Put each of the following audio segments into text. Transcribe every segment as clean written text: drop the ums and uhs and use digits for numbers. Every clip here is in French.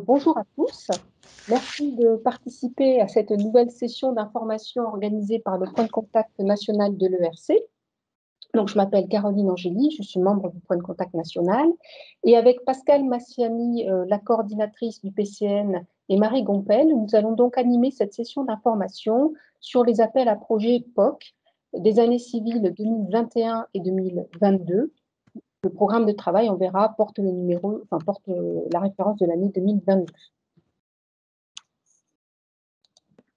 Bonjour à tous. Merci de participer à cette nouvelle session d'information organisée par le point de contact national de l'ERC. Donc, je m'appelle Caroline Angéli, je suis membre du point de contact national. Et avec Pascal Massiami, la coordinatrice du PCN, et Marie Gompel, nous allons donc animer cette session d'information sur les appels à projets POC des années civiles 2021 et 2022. Le programme de travail, on verra, porte la référence de l'année 2022.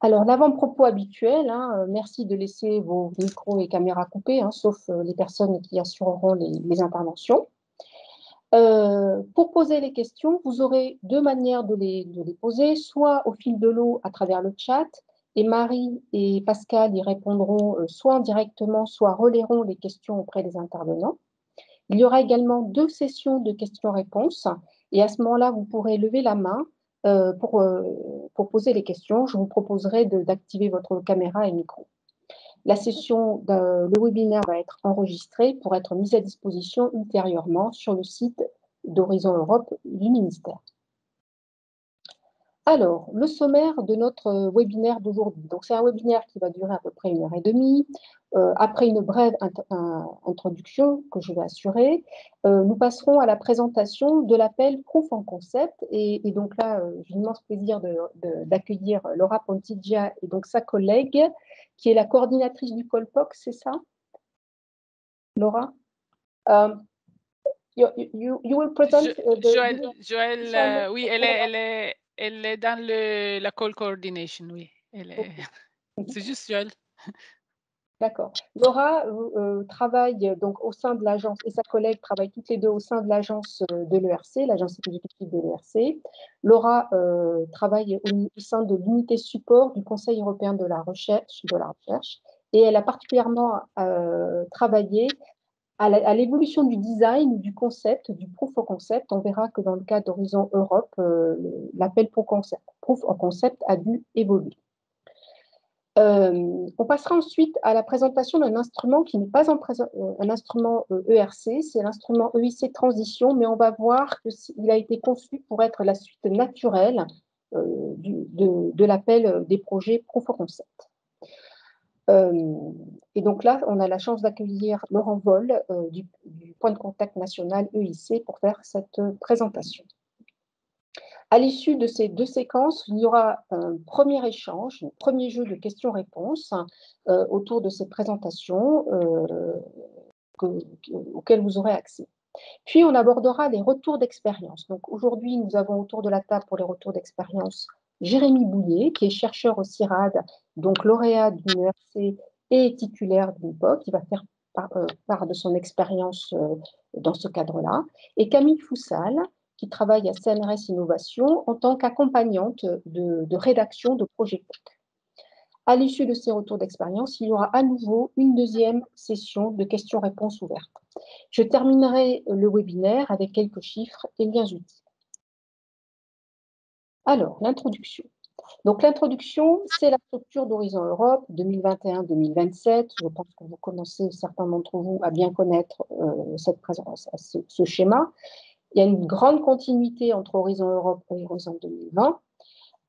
Alors, l'avant-propos habituel, merci de laisser vos micros et caméras coupés, sauf les personnes qui assureront les interventions. Pour poser les questions, vous aurez deux manières de les poser, soit au fil de l'eau à travers le chat, et Marie et Pascal y répondront soit directement, soit relayeront les questions auprès des intervenants. Il y aura également deux sessions de questions-réponses, et à ce moment-là, vous pourrez lever la main pour poser les questions. Je vous proposerai d'activer votre caméra et micro. Le webinaire va être enregistré pour être mis à disposition ultérieurement sur le site d'Horizon Europe du ministère. Alors, le sommaire de notre webinaire d'aujourd'hui. Donc, c'est un webinaire qui va durer à peu près 1h30. Après une brève introduction que je vais assurer, nous passerons à la présentation de l'appel Proof en Concept. Et donc là, j'ai l'immense plaisir d'accueillir Laura Pontigia et donc sa collègue, qui est la coordinatrice du Colpoc, c'est ça, Laura? You will present Joël, oui, elle est dans la call coordination, oui. C'est juste Joël. D'accord. Laura travaille donc au sein de l'agence, et sa collègue travaillent toutes les deux au sein de l'agence de l'ERC, l'agence exécutive de l'ERC. Laura travaille au sein de l'unité support du Conseil européen de la recherche, et elle a particulièrement travaillé à l'évolution du design, du concept, du proof of concept. On verra que dans le cas d'Horizon Europe, l'appel proof of concept a dû évoluer. On passera ensuite à la présentation d'un instrument qui n'est pas un instrument ERC, c'est l'instrument EIC Transition, mais on va voir qu'il a été conçu pour être la suite naturelle de l'appel des projets Proof of Concept. Et donc là, on a la chance d'accueillir Laurent Vol du point de contact national EIC pour faire cette présentation. À l'issue de ces deux séquences, il y aura un premier échange, un premier jeu de questions-réponses autour de cette présentation auquel vous aurez accès. Puis, on abordera les retours d'expérience. Donc, aujourd'hui, nous avons autour de la table pour les retours d'expérience Jérémy Bouillet, qui est chercheur au CIRAD, donc lauréat de l'UniERC et titulaire d'une POC, qui va faire part de son expérience dans ce cadre-là, et Camille Foussal, qui travaille à CNRS Innovation en tant qu'accompagnante de rédaction de projets POC. À l'issue de ces retours d'expérience, il y aura à nouveau une deuxième session de questions-réponses ouvertes. Je terminerai le webinaire avec quelques chiffres et liens utiles. Alors, l'introduction. Donc, l'introduction, c'est la structure d'Horizon Europe 2021-2027. Je pense que vous commencez, certains d'entre vous, à bien connaître ce schéma. Il y a une grande continuité entre Horizon Europe et Horizon 2020.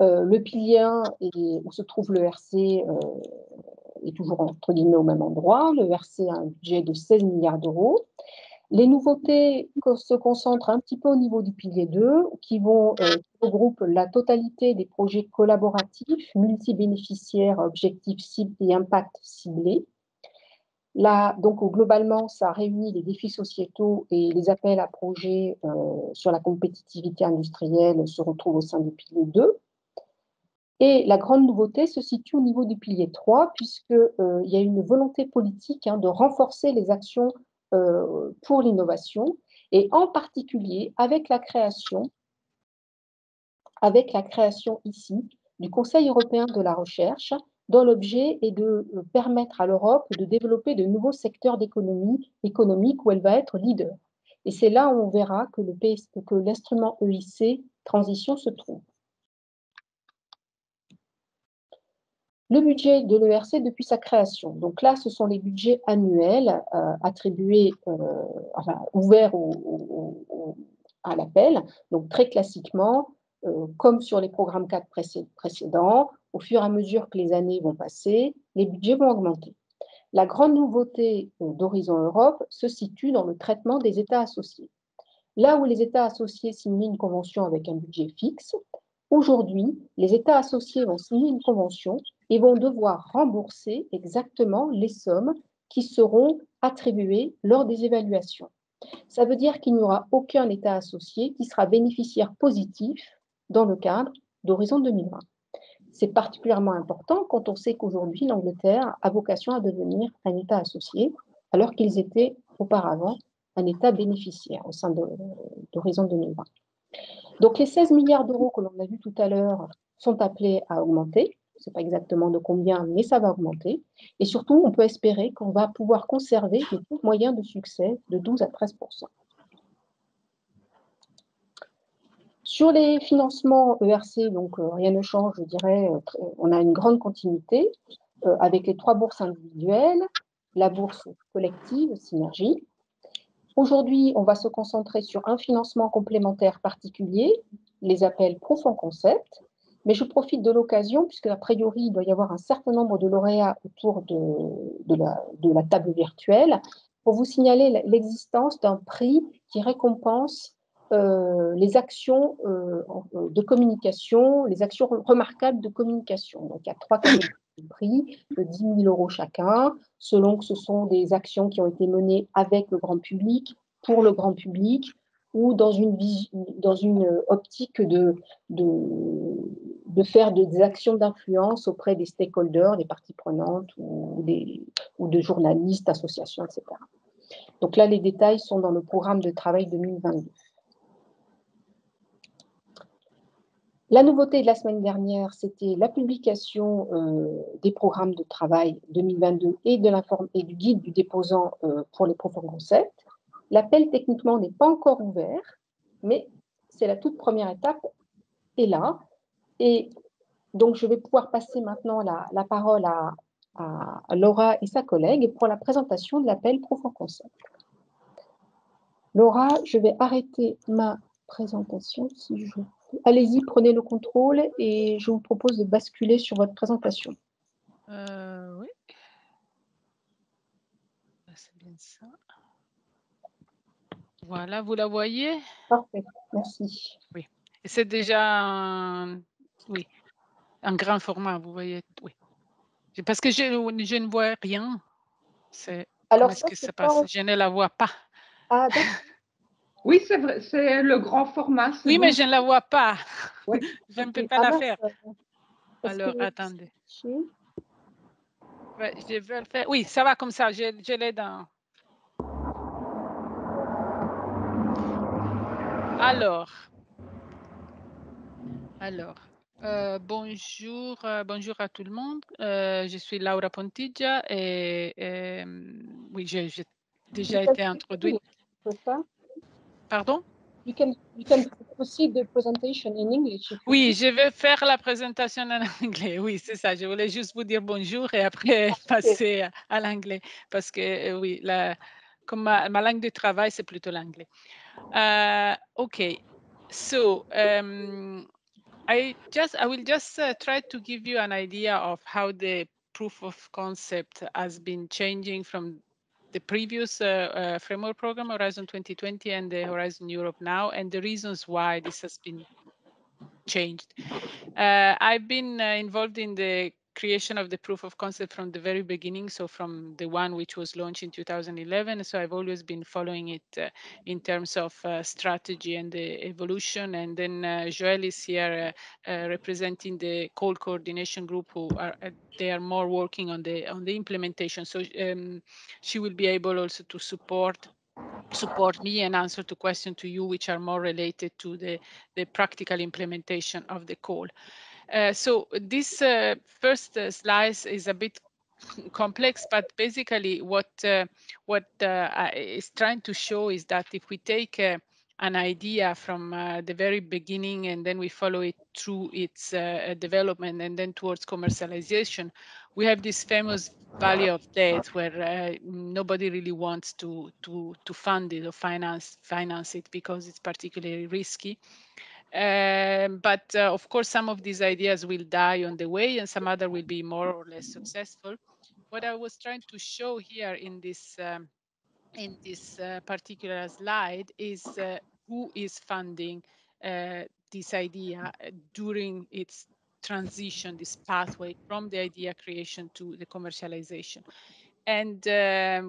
Le pilier 1, où se trouve le RC, est toujours entre guillemets au même endroit. Le RC a un budget de 16 milliards d'euros. Les nouveautés se concentrent un petit peu au niveau du pilier 2, qui regroupent la totalité des projets collaboratifs, multibénéficiaires, objectifs cibles et impact ciblés. Là, donc, globalement, ça réunit les défis sociétaux et les appels à projets sur la compétitivité industrielle se retrouvent au sein du pilier 2. Et la grande nouveauté se situe au niveau du pilier 3, puisqu'il y a une volonté politique de renforcer les actions pour l'innovation, et en particulier avec la création ici du Conseil européen de la recherche, dont l'objet est de permettre à l'Europe de développer de nouveaux secteurs économiques où elle va être leader. Et c'est là où on verra que l'instrument EIC Transition se trouve. Le budget de l'ERC depuis sa création. Donc là, ce sont les budgets annuels attribués, ouverts à l'appel. Donc très classiquement, comme sur les programmes 4 précédents, au fur et à mesure que les années vont passer, les budgets vont augmenter. La grande nouveauté d'Horizon Europe se situe dans le traitement des États associés. Là où les États associés signent une convention avec un budget fixe, aujourd'hui, les États associés vont signer une convention et vont devoir rembourser exactement les sommes qui seront attribuées lors des évaluations. Ça veut dire qu'il n'y aura aucun État associé qui sera bénéficiaire positif dans le cadre d'Horizon 2020. C'est particulièrement important quand on sait qu'aujourd'hui, l'Angleterre a vocation à devenir un État associé, alors qu'ils étaient auparavant un État bénéficiaire au sein d'Horizon 2020. Donc, les 16 milliards d'euros que l'on a vus tout à l'heure sont appelés à augmenter. Je ne sais pas exactement de combien, mais ça va augmenter. Et surtout, on peut espérer qu'on va pouvoir conserver le taux moyen de succès de 12 à 13%. Sur les financements ERC, donc rien ne change, je dirais, on a une grande continuité avec les 3 bourses individuelles, la bourse collective, Synergie. Aujourd'hui, on va se concentrer sur un financement complémentaire particulier, les appels Proof of Concept, mais je profite de l'occasion, puisque a priori, il doit y avoir un certain nombre de lauréats autour de la table virtuelle, pour vous signaler l'existence d'un prix qui récompense les actions de communication, les actions remarquables de communication. Donc, il y a 3 catégories de prix de 10 000 euros chacun, selon que ce sont des actions qui ont été menées avec le grand public, pour le grand public, ou dans une optique de faire des actions d'influence auprès des stakeholders, des parties prenantes ou de journalistes, associations, etc. Donc là, les détails sont dans le programme de travail 2022. La nouveauté de la semaine dernière, c'était la publication des programmes de travail 2022 et du guide du déposant pour les Proof of Concept. L'appel, techniquement, n'est pas encore ouvert, mais c'est la toute première étape, est là. Et donc, je vais pouvoir passer maintenant la parole à Laura et sa collègue pour la présentation de l'appel Proof of Concept. Laura, je vais arrêter ma présentation si je... Allez-y, prenez le contrôle et je vous propose de basculer sur votre présentation. Oui. C'est bien ça. Voilà, vous la voyez? Parfait, merci. Oui. Et c'est déjà un grand format, vous voyez? Oui. Parce que je ne vois rien. Comment est-ce que ça passe? Je ne la vois pas. Ah, d'accord. Oui, c'est vrai, c'est le grand format. Oui, bon. mais je ne la vois pas. Oui. Je ne peux pas la faire. Alors, que... attendez. Ouais, je vais le faire. Oui, ça va comme ça. Je l'ai dans... Alors, bonjour, bonjour à tout le monde. Je suis Laura Pontilla et oui, j'ai déjà été introduite. Pardon? You can proceed the presentation in English. Oui, je vais faire la présentation en anglais. Oui, c'est ça. Je voulais juste vous dire bonjour et après passer à l'anglais parce que oui, comme ma langue de travail, c'est plutôt l'anglais. Okay, so I will just try to give you an idea of how the proof of concept has been changing from the previous framework program, Horizon 2020, and the Horizon Europe now, and the reasons why this has been changed. I've been involved in the creation of the proof of concept from the very beginning, so from the one which was launched in 2011. So I've always been following it in terms of strategy and the evolution. And then Joëlle is here representing the call coordination group, who are they are more working on the implementation. So she will be able also to support me and answer to questions to you which are more related to the practical implementation of the call. So this first slide is a bit complex, but basically what is trying to show is that if we take an idea from the very beginning and then we follow it through its development and then towards commercialization, we have this famous valley of death where nobody really wants to fund it or finance it because it's particularly risky. But of course, some of these ideas will die on the way and some other will be more or less successful. What I was trying to show here in this particular slide is who is funding this idea during its transition, this pathway from the idea creation to the commercialization. And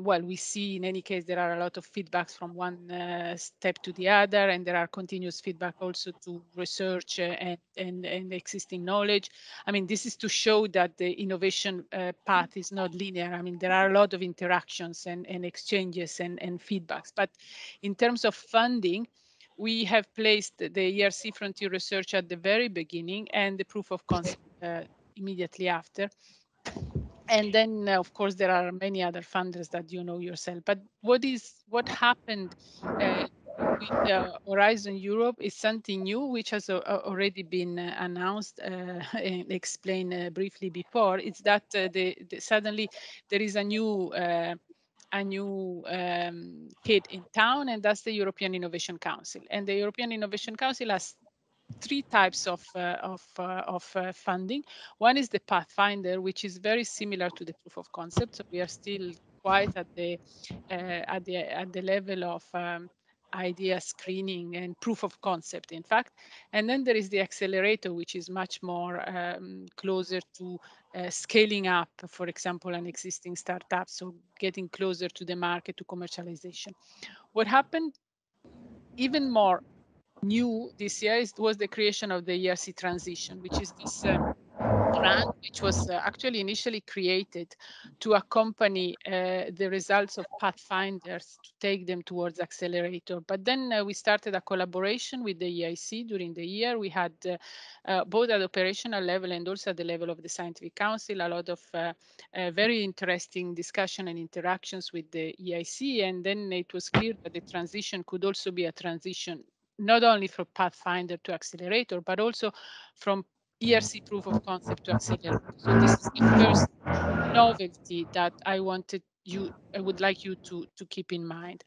well, we see in any case, there are a lot of feedbacks from one step to the other, and there are continuous feedback also to research and existing knowledge. I mean, this is to show that the innovation path is not linear. I mean, there are a lot of interactions and exchanges and feedbacks. But in terms of funding, we have placed the ERC Frontier Research at the very beginning and the proof of concept immediately after. And then, of course, there are many other funders that you know yourself. But what happened with Horizon Europe is something new, which has already been announced and explained briefly before. It's that suddenly there is a new kid in town, and that's the European Innovation Council. And the European Innovation Council has three types of funding. One is the Pathfinder, which is very similar to the proof of concept. So we are still quite at the level of idea screening and proof of concept, in fact. And then there is the accelerator, which is much more closer to scaling up, for example, an existing startup. So getting closer to the market, to commercialization. What happened even more new this year was the creation of the ERC Transition, which is this grant, which was actually initially created to accompany the results of Pathfinders to take them towards accelerator. But then we started a collaboration with the EIC during the year. We had both at operational level and also at the level of the Scientific Council, a lot of very interesting discussion and interactions with the EIC. And then it was clear that the transition could also be a transition not only from Pathfinder to accelerator, but also from ERC proof of concept to accelerator. So this is the first novelty that I would like you to keep in mind.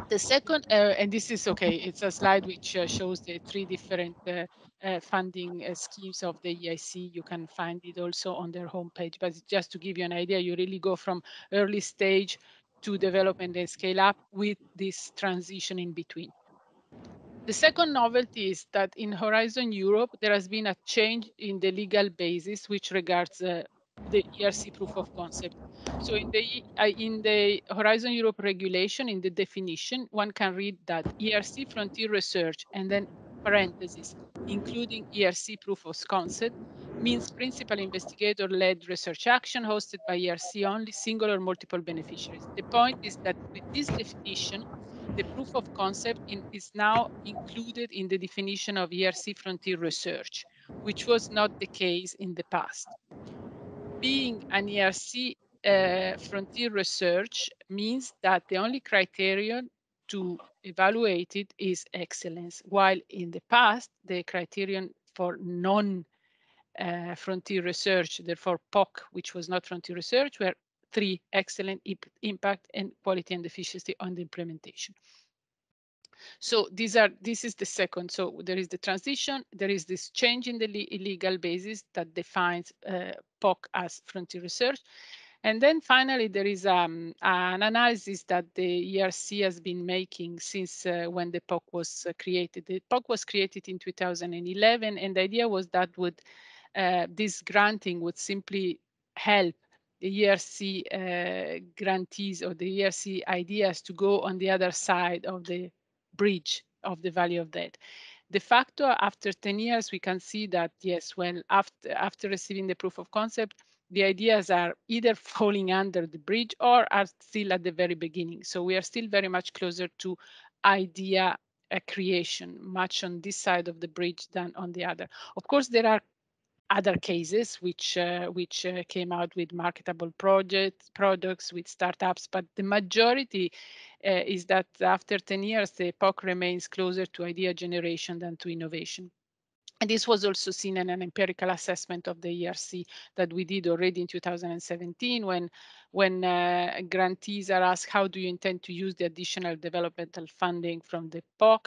The second, and this is okay, it's a slide which shows the three different funding schemes of the EIC. You can find it also on their homepage, but just to give you an idea, you really go from early stage to development and scale up with this transition in between. The second novelty is that in Horizon Europe, there has been a change in the legal basis which regards the ERC proof of concept. So in the Horizon Europe regulation, in the definition, one can read that ERC frontier research and then parentheses, including ERC proof of concept, means principal investigator-led research action hosted by ERC only, single or multiple beneficiaries. The point is that with this definition, the proof of concept is now included in the definition of ERC frontier research, which was not the case in the past. Being an ERC frontier research means that the only criterion to evaluate it is excellence, while in the past, the criterion for non-frontier research, therefore POC, which was not frontier research, were three: excellent, impact, and quality and efficiency on the implementation. So this is the second. So there is the transition, there is this change in the legal basis that defines POC as frontier research. And then finally, there is an analysis that the ERC has been making since when the POC was created. The POC was created in 2011, and the idea was that this granting would simply help the ERC grantees or the ERC ideas to go on the other side of the bridge of the value of debt. De facto, after 10 years, we can see that, yes, well, after receiving the proof of concept, the ideas are either falling under the bridge or are still at the very beginning. So we are still very much closer to idea creation, much on this side of the bridge than on the other. Of course, there are other cases which came out with marketable products with startups, but the majority is that after 10 years, the POC remains closer to idea generation than to innovation. And this was also seen in an empirical assessment of the ERC that we did already in 2017 when grantees are asked, how do you intend to use the additional developmental funding from the POC?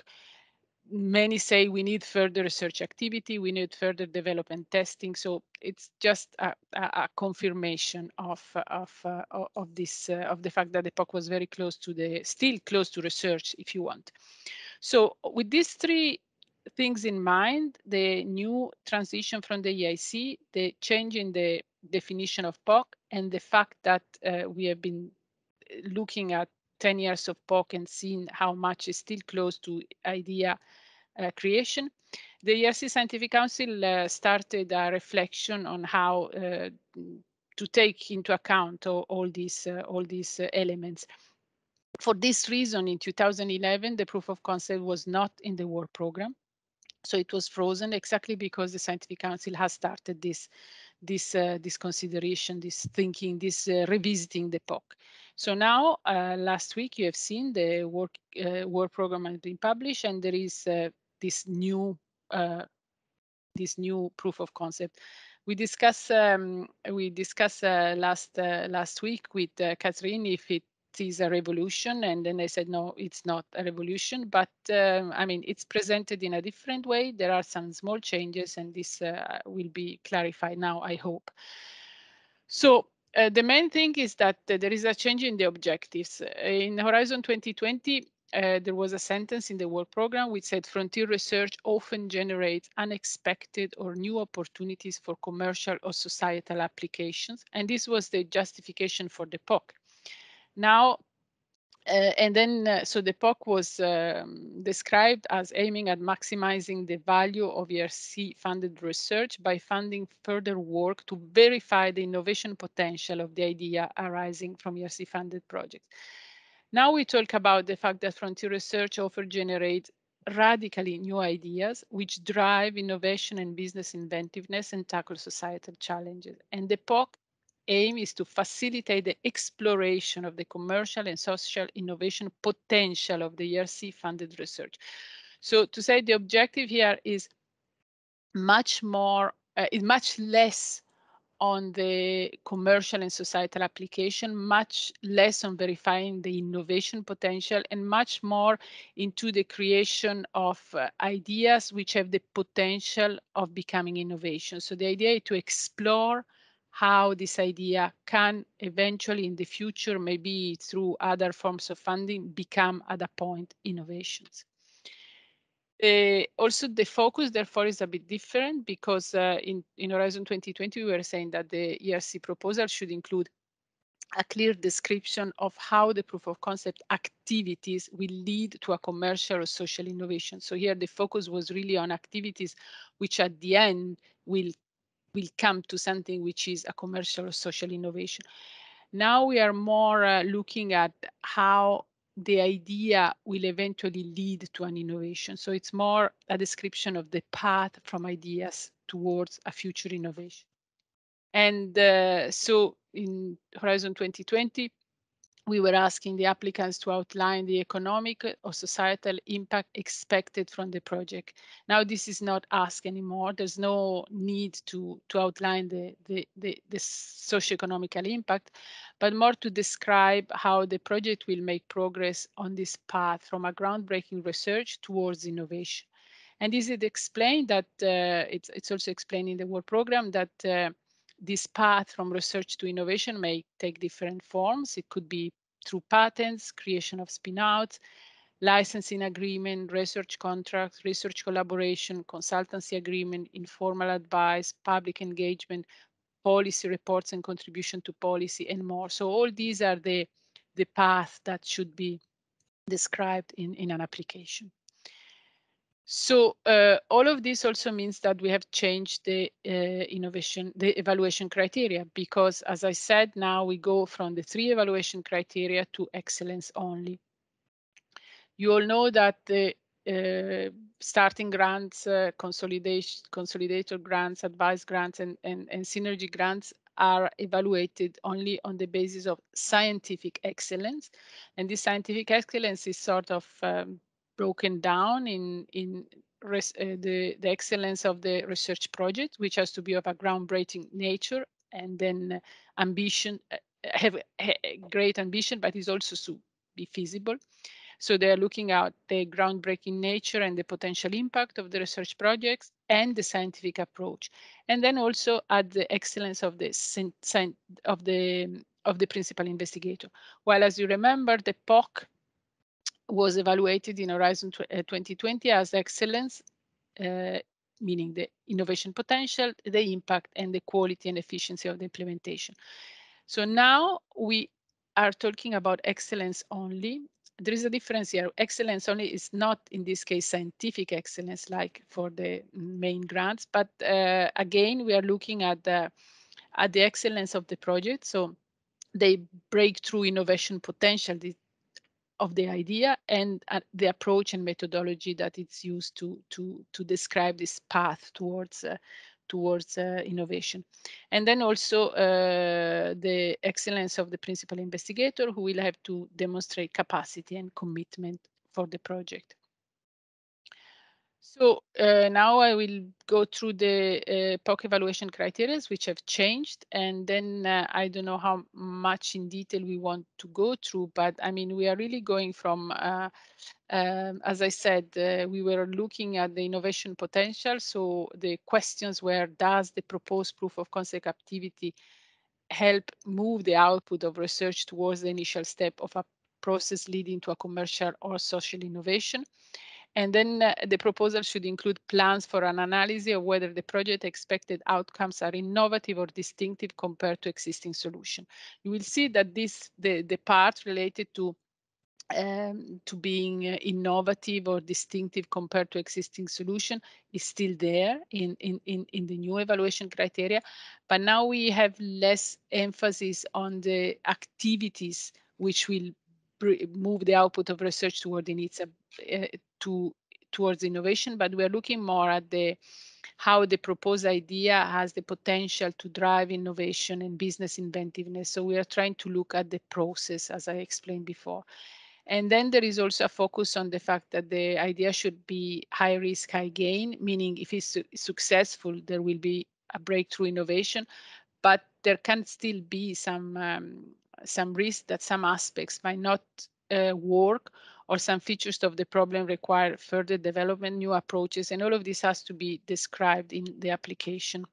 many say we need further research activity, we need further development testing. So it's just a confirmation of this of the fact that the POC was very close to still close to research, if you want. So with these three things in mind, the new transition from the EIC, the change in the definition of POC, and the fact that we have been looking at 10 years of POC and seeing how much is still close to idea creation, the ERC Scientific Council started a reflection on how to take into account all these elements. For this reason, in 2011, the proof of concept was not in the work program. So it was frozen exactly because the Scientific Council has started this consideration, this thinking, this revisiting the POC. So now, last week, you have seen the work program has been published, and there is this new proof of concept. We discussed last week with Catherine if it is a revolution, and then I said no, it's not a revolution, but I mean, it's presented in a different way. There are some small changes, and this will be clarified now, I hope. So the main thing is that there is a change in the objectives. In Horizon 2020, there was a sentence in the work program which said frontier research often generates unexpected or new opportunities for commercial or societal applications. And this was the justification for the POC. Now, so the POC was described as aiming at maximizing the value of ERC-funded research by funding further work to verify the innovation potential of the idea arising from ERC-funded projects. Now we talk about the fact that frontier research often generates radically new ideas which drive innovation and business inventiveness and tackle societal challenges. And the POC aim is to facilitate the exploration of the commercial and social innovation potential of the ERC-funded research. So to say the objective here is much less on the commercial and societal application, much less on verifying the innovation potential, and much more into the creation of ideas which have the potential of becoming innovation. So the idea is to explore how this idea can eventually in the future, maybe through other forms of funding, become at a point innovations. Also, the focus, therefore, is a bit different because in Horizon 2020, we were saying that the ERC proposal should include a clear description of how the proof of concept activities will lead to a commercial or social innovation. So here the focus was really on activities which at the end will come to something which is a commercial or social innovation. Now we are more looking at how the idea will eventually lead to an innovation. So it's more a description of the path from ideas towards a future innovation. And so in Horizon 2020, we were asking the applicants to outline the economic or societal impact expected from the project. Now this is not asked anymore. There's no need to outline the socioeconomical impact, but more to describe how the project will make progress on this path from a groundbreaking research towards innovation. And this is explained that it's also explained in the work program that this path from research to innovation may take different forms. It could be through patents, creation of spin-outs, licensing agreement, research contracts, research collaboration, consultancy agreement, informal advice, public engagement, policy reports and contribution to policy, and more. So all these are the path that should be described in an application. So all of this also means that we have changed the evaluation criteria, because as I said, now we go from the 3 evaluation criteria to excellence only. You all know that the starting grants, consolidator grants, advice grants, and synergy grants are evaluated only on the basis of scientific excellence. And this scientific excellence is sort of broken down in the excellence of the research project, which has to be of a groundbreaking nature, and then ambition, have great ambition, but is also to be feasible. So they are looking at the groundbreaking nature and the potential impact of the research projects and the scientific approach, and then also at the excellence of the principal investigator. While, as you remember, the POC was evaluated in Horizon 2020 as excellence, meaning the innovation potential, the impact, and the quality and efficiency of the implementation. So now we are talking about excellence only. There is a difference here. Excellence only is not, in this case, scientific excellence like for the main grants, but again, we are looking at the excellence of the project. So the breakthrough innovation potential of the idea and the approach and methodology that it's used to describe this path towards innovation. And then also the excellence of the principal investigator, who will have to demonstrate capacity and commitment for the project. So now I will go through the POC evaluation criteria, which have changed. And then I don't know how much in detail we want to go through, but I mean, we are really going from, as I said, we were looking at the innovation potential. So the questions were, does the proposed proof of concept activity help move the output of research towards the initial step of a process leading to a commercial or social innovation? And then the proposal should include plans for an analysis of whether the project expected outcomes are innovative or distinctive compared to existing solution. You will see that the part related to being innovative or distinctive compared to existing solution is still there in the new evaluation criteria, but now we have less emphasis on the activities which will move the output of research toward the needs towards innovation, but we are looking more at how the proposed idea has the potential to drive innovation and business inventiveness. So we are trying to look at the process, as I explained before. And then there is also a focus on the fact that the idea should be high risk, high gain, meaning if it's successful, there will be a breakthrough innovation, but there can still be some risk that some aspects might not work, or some features of the problem require further development, new approaches, and all of this has to be described in the application.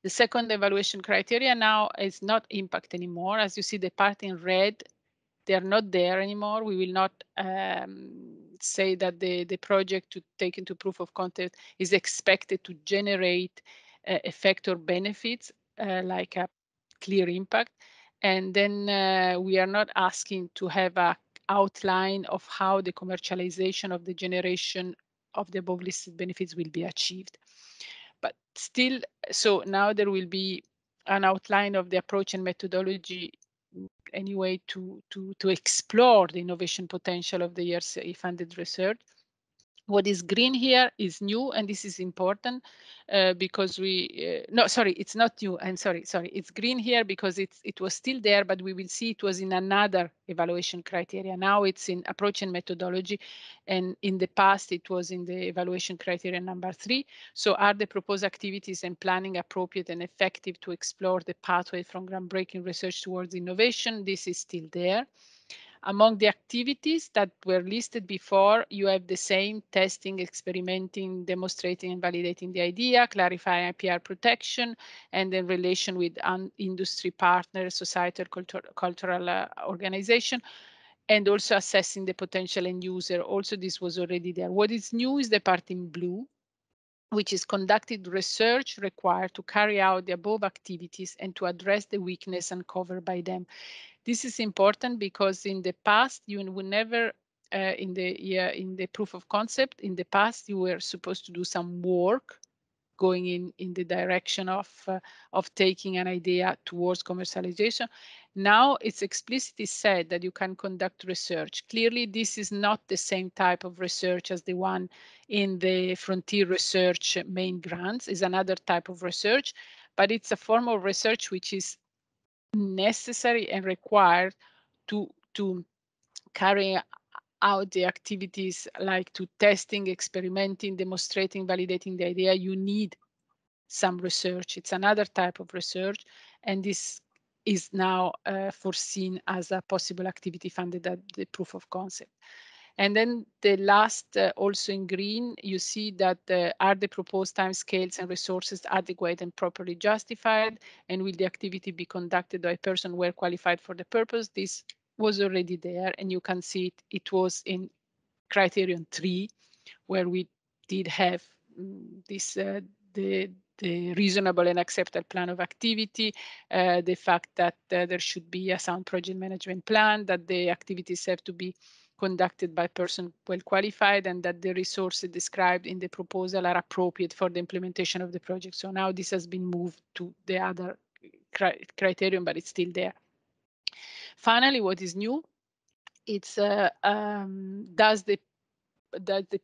The second evaluation criteria now is not impact anymore. As you see, the part in red, they are not there anymore. We will not say that the project to take into proof of concept is expected to generate effect or benefits like a clear impact. And then we are not asking to have an outline of how the commercialization of the generation of the above listed benefits will be achieved. But still, so now there will be an outline of the approach and methodology anyway to explore the innovation potential of the ERC funded research. What is green here is new, and this is important because no, sorry, it's not new. I'm sorry, it's green here because it was still there, but we will see it was in another evaluation criteria. Now it's in approach and methodology, and in the past it was in the evaluation criteria number 3. So are the proposed activities and planning appropriate and effective to explore the pathway from groundbreaking research towards innovation? This is still there. Among the activities that were listed before, you have the same: testing, experimenting, demonstrating and validating the idea, clarifying IPR protection, and in relation with industry partners, societal, cultural organization, and also assessing the potential end user. Also, this was already there. What is new is the part in blue, which is conducted research required to carry out the above activities and to address the weakness uncovered by them. This is important because in the past, you would never, in the proof of concept, in the past, you were supposed to do some work going in the direction of taking an idea towards commercialization. Now it's explicitly said that you can conduct research. Clearly, this is not the same type of research as the one in the frontier research main grants. It's another type of research, but it's a form of research which is necessary and required to carry out the activities like to testing, experimenting, demonstrating, validating the idea. You need some research. It's another type of research, and this is now foreseen as a possible activity funded at the proof of concept. And then the last, also in green, you see that are the proposed timescales and resources adequate and properly justified, and will the activity be conducted by a person well qualified for the purpose? This was already there, and you can see it was in criterion 3, where we did have this the reasonable and accepted plan of activity, the fact that there should be a sound project management plan, that the activities have to be conducted by person well qualified, and that the resources described in the proposal are appropriate for the implementation of the project. So now this has been moved to the other criterion, but it's still there. Finally, what is new? It's does the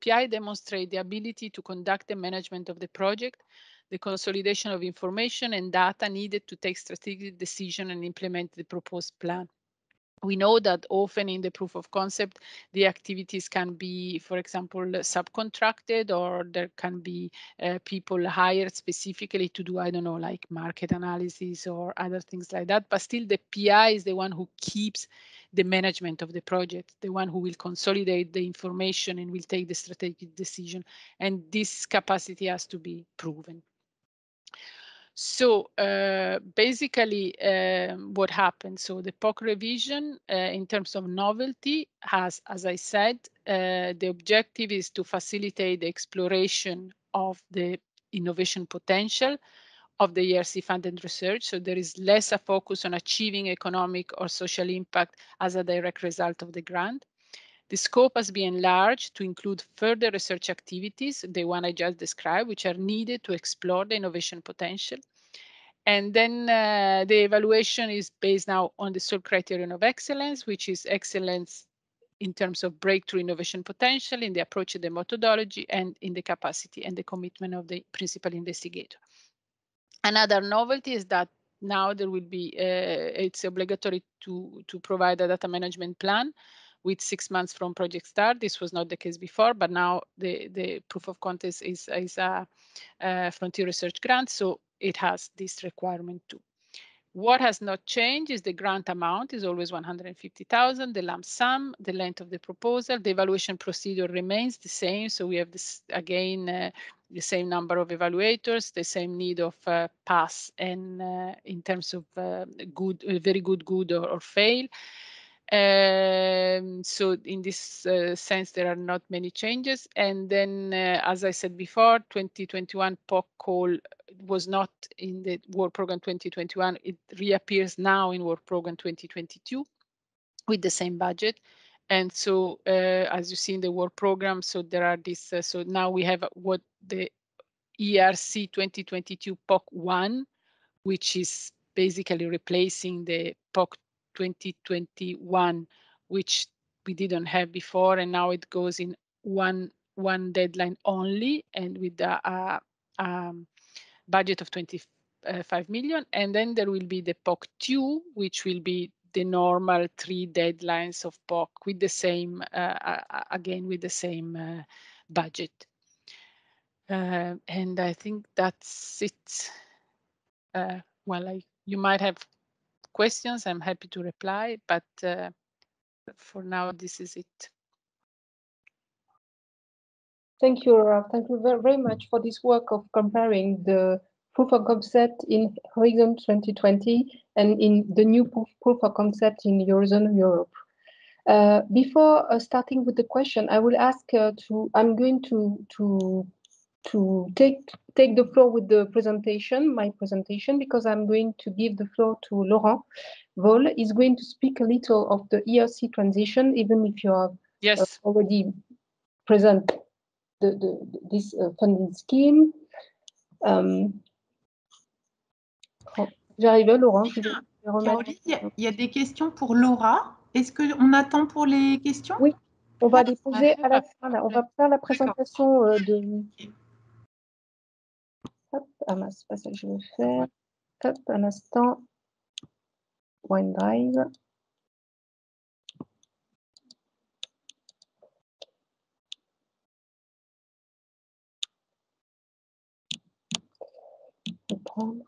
PI demonstrate the ability to conduct the management of the project, the consolidation of information and data needed to take strategic decision and implement the proposed plan? We know that often in the proof of concept, the activities can be, for example, subcontracted, or there can be people hired specifically to do, I don't know, like market analysis or other things like that. But still, the PI is the one who keeps the management of the project, the one who will consolidate the information and will take the strategic decision. And this capacity has to be proven. So basically what happened, so the POC revision in terms of novelty has, as I said, the objective is to facilitate the exploration of the innovation potential of the ERC funded research. So there is less a focus on achieving economic or social impact as a direct result of the grant. The scope has been enlarged to include further research activities, the one I just described, which are needed to explore the innovation potential. And then the evaluation is based now on the sole criterion of excellence, which is excellence in terms of breakthrough innovation potential, in the approach of the methodology, and in the capacity and the commitment of the principal investigator. Another novelty is that now there will be, it's obligatory to provide a data management plan with 6 months from project start. This was not the case before, but now the proof of concept is a frontier research grant, so it has this requirement too. What has not changed is the grant amount is always 150,000, the lump sum, the length of the proposal, the evaluation procedure remains the same. So we have this again, the same number of evaluators, the same need of pass and in terms of good, very good, good or fail. So in this sense, there are not many changes. And then, as I said before, 2021 POC call was not in the work program 2021. It reappears now in work program 2022 with the same budget. And so, as you see in the work program, so there are this, so now we have what the ERC 2022 POC 1, which is basically replacing the POC 2021, which we didn't have before, and now it goes in one deadline only, and with a budget of 25 million. And then there will be the POC 2, which will be the normal 3 deadlines of POC with the same, again, with the same budget. And I think that's it. Well, you might have questions. I'm happy to reply, but for now, this is it. Thank you, Laura. Thank you very, very much for this work of comparing the proof of concept in Horizon 2020 and in the new proof of concept in Eurozone Europe. Before starting with the question, I will ask I'm going to take the floor with the presentation, my presentation, because I'm going to give the floor to Laurent Voll. He's going to speak a little of the ERC transition, even if you have already present this funding scheme. J'arrive, Laurent. Caroline, il y a des questions pour Laura. Est-ce qu'on attend pour les questions? Oui, on va les poser à la fin. Là. On va faire la présentation de... Hop, ah mince, c'est pas ça que je veux faire. Hop, un instant. OneDrive. Je vais prendre.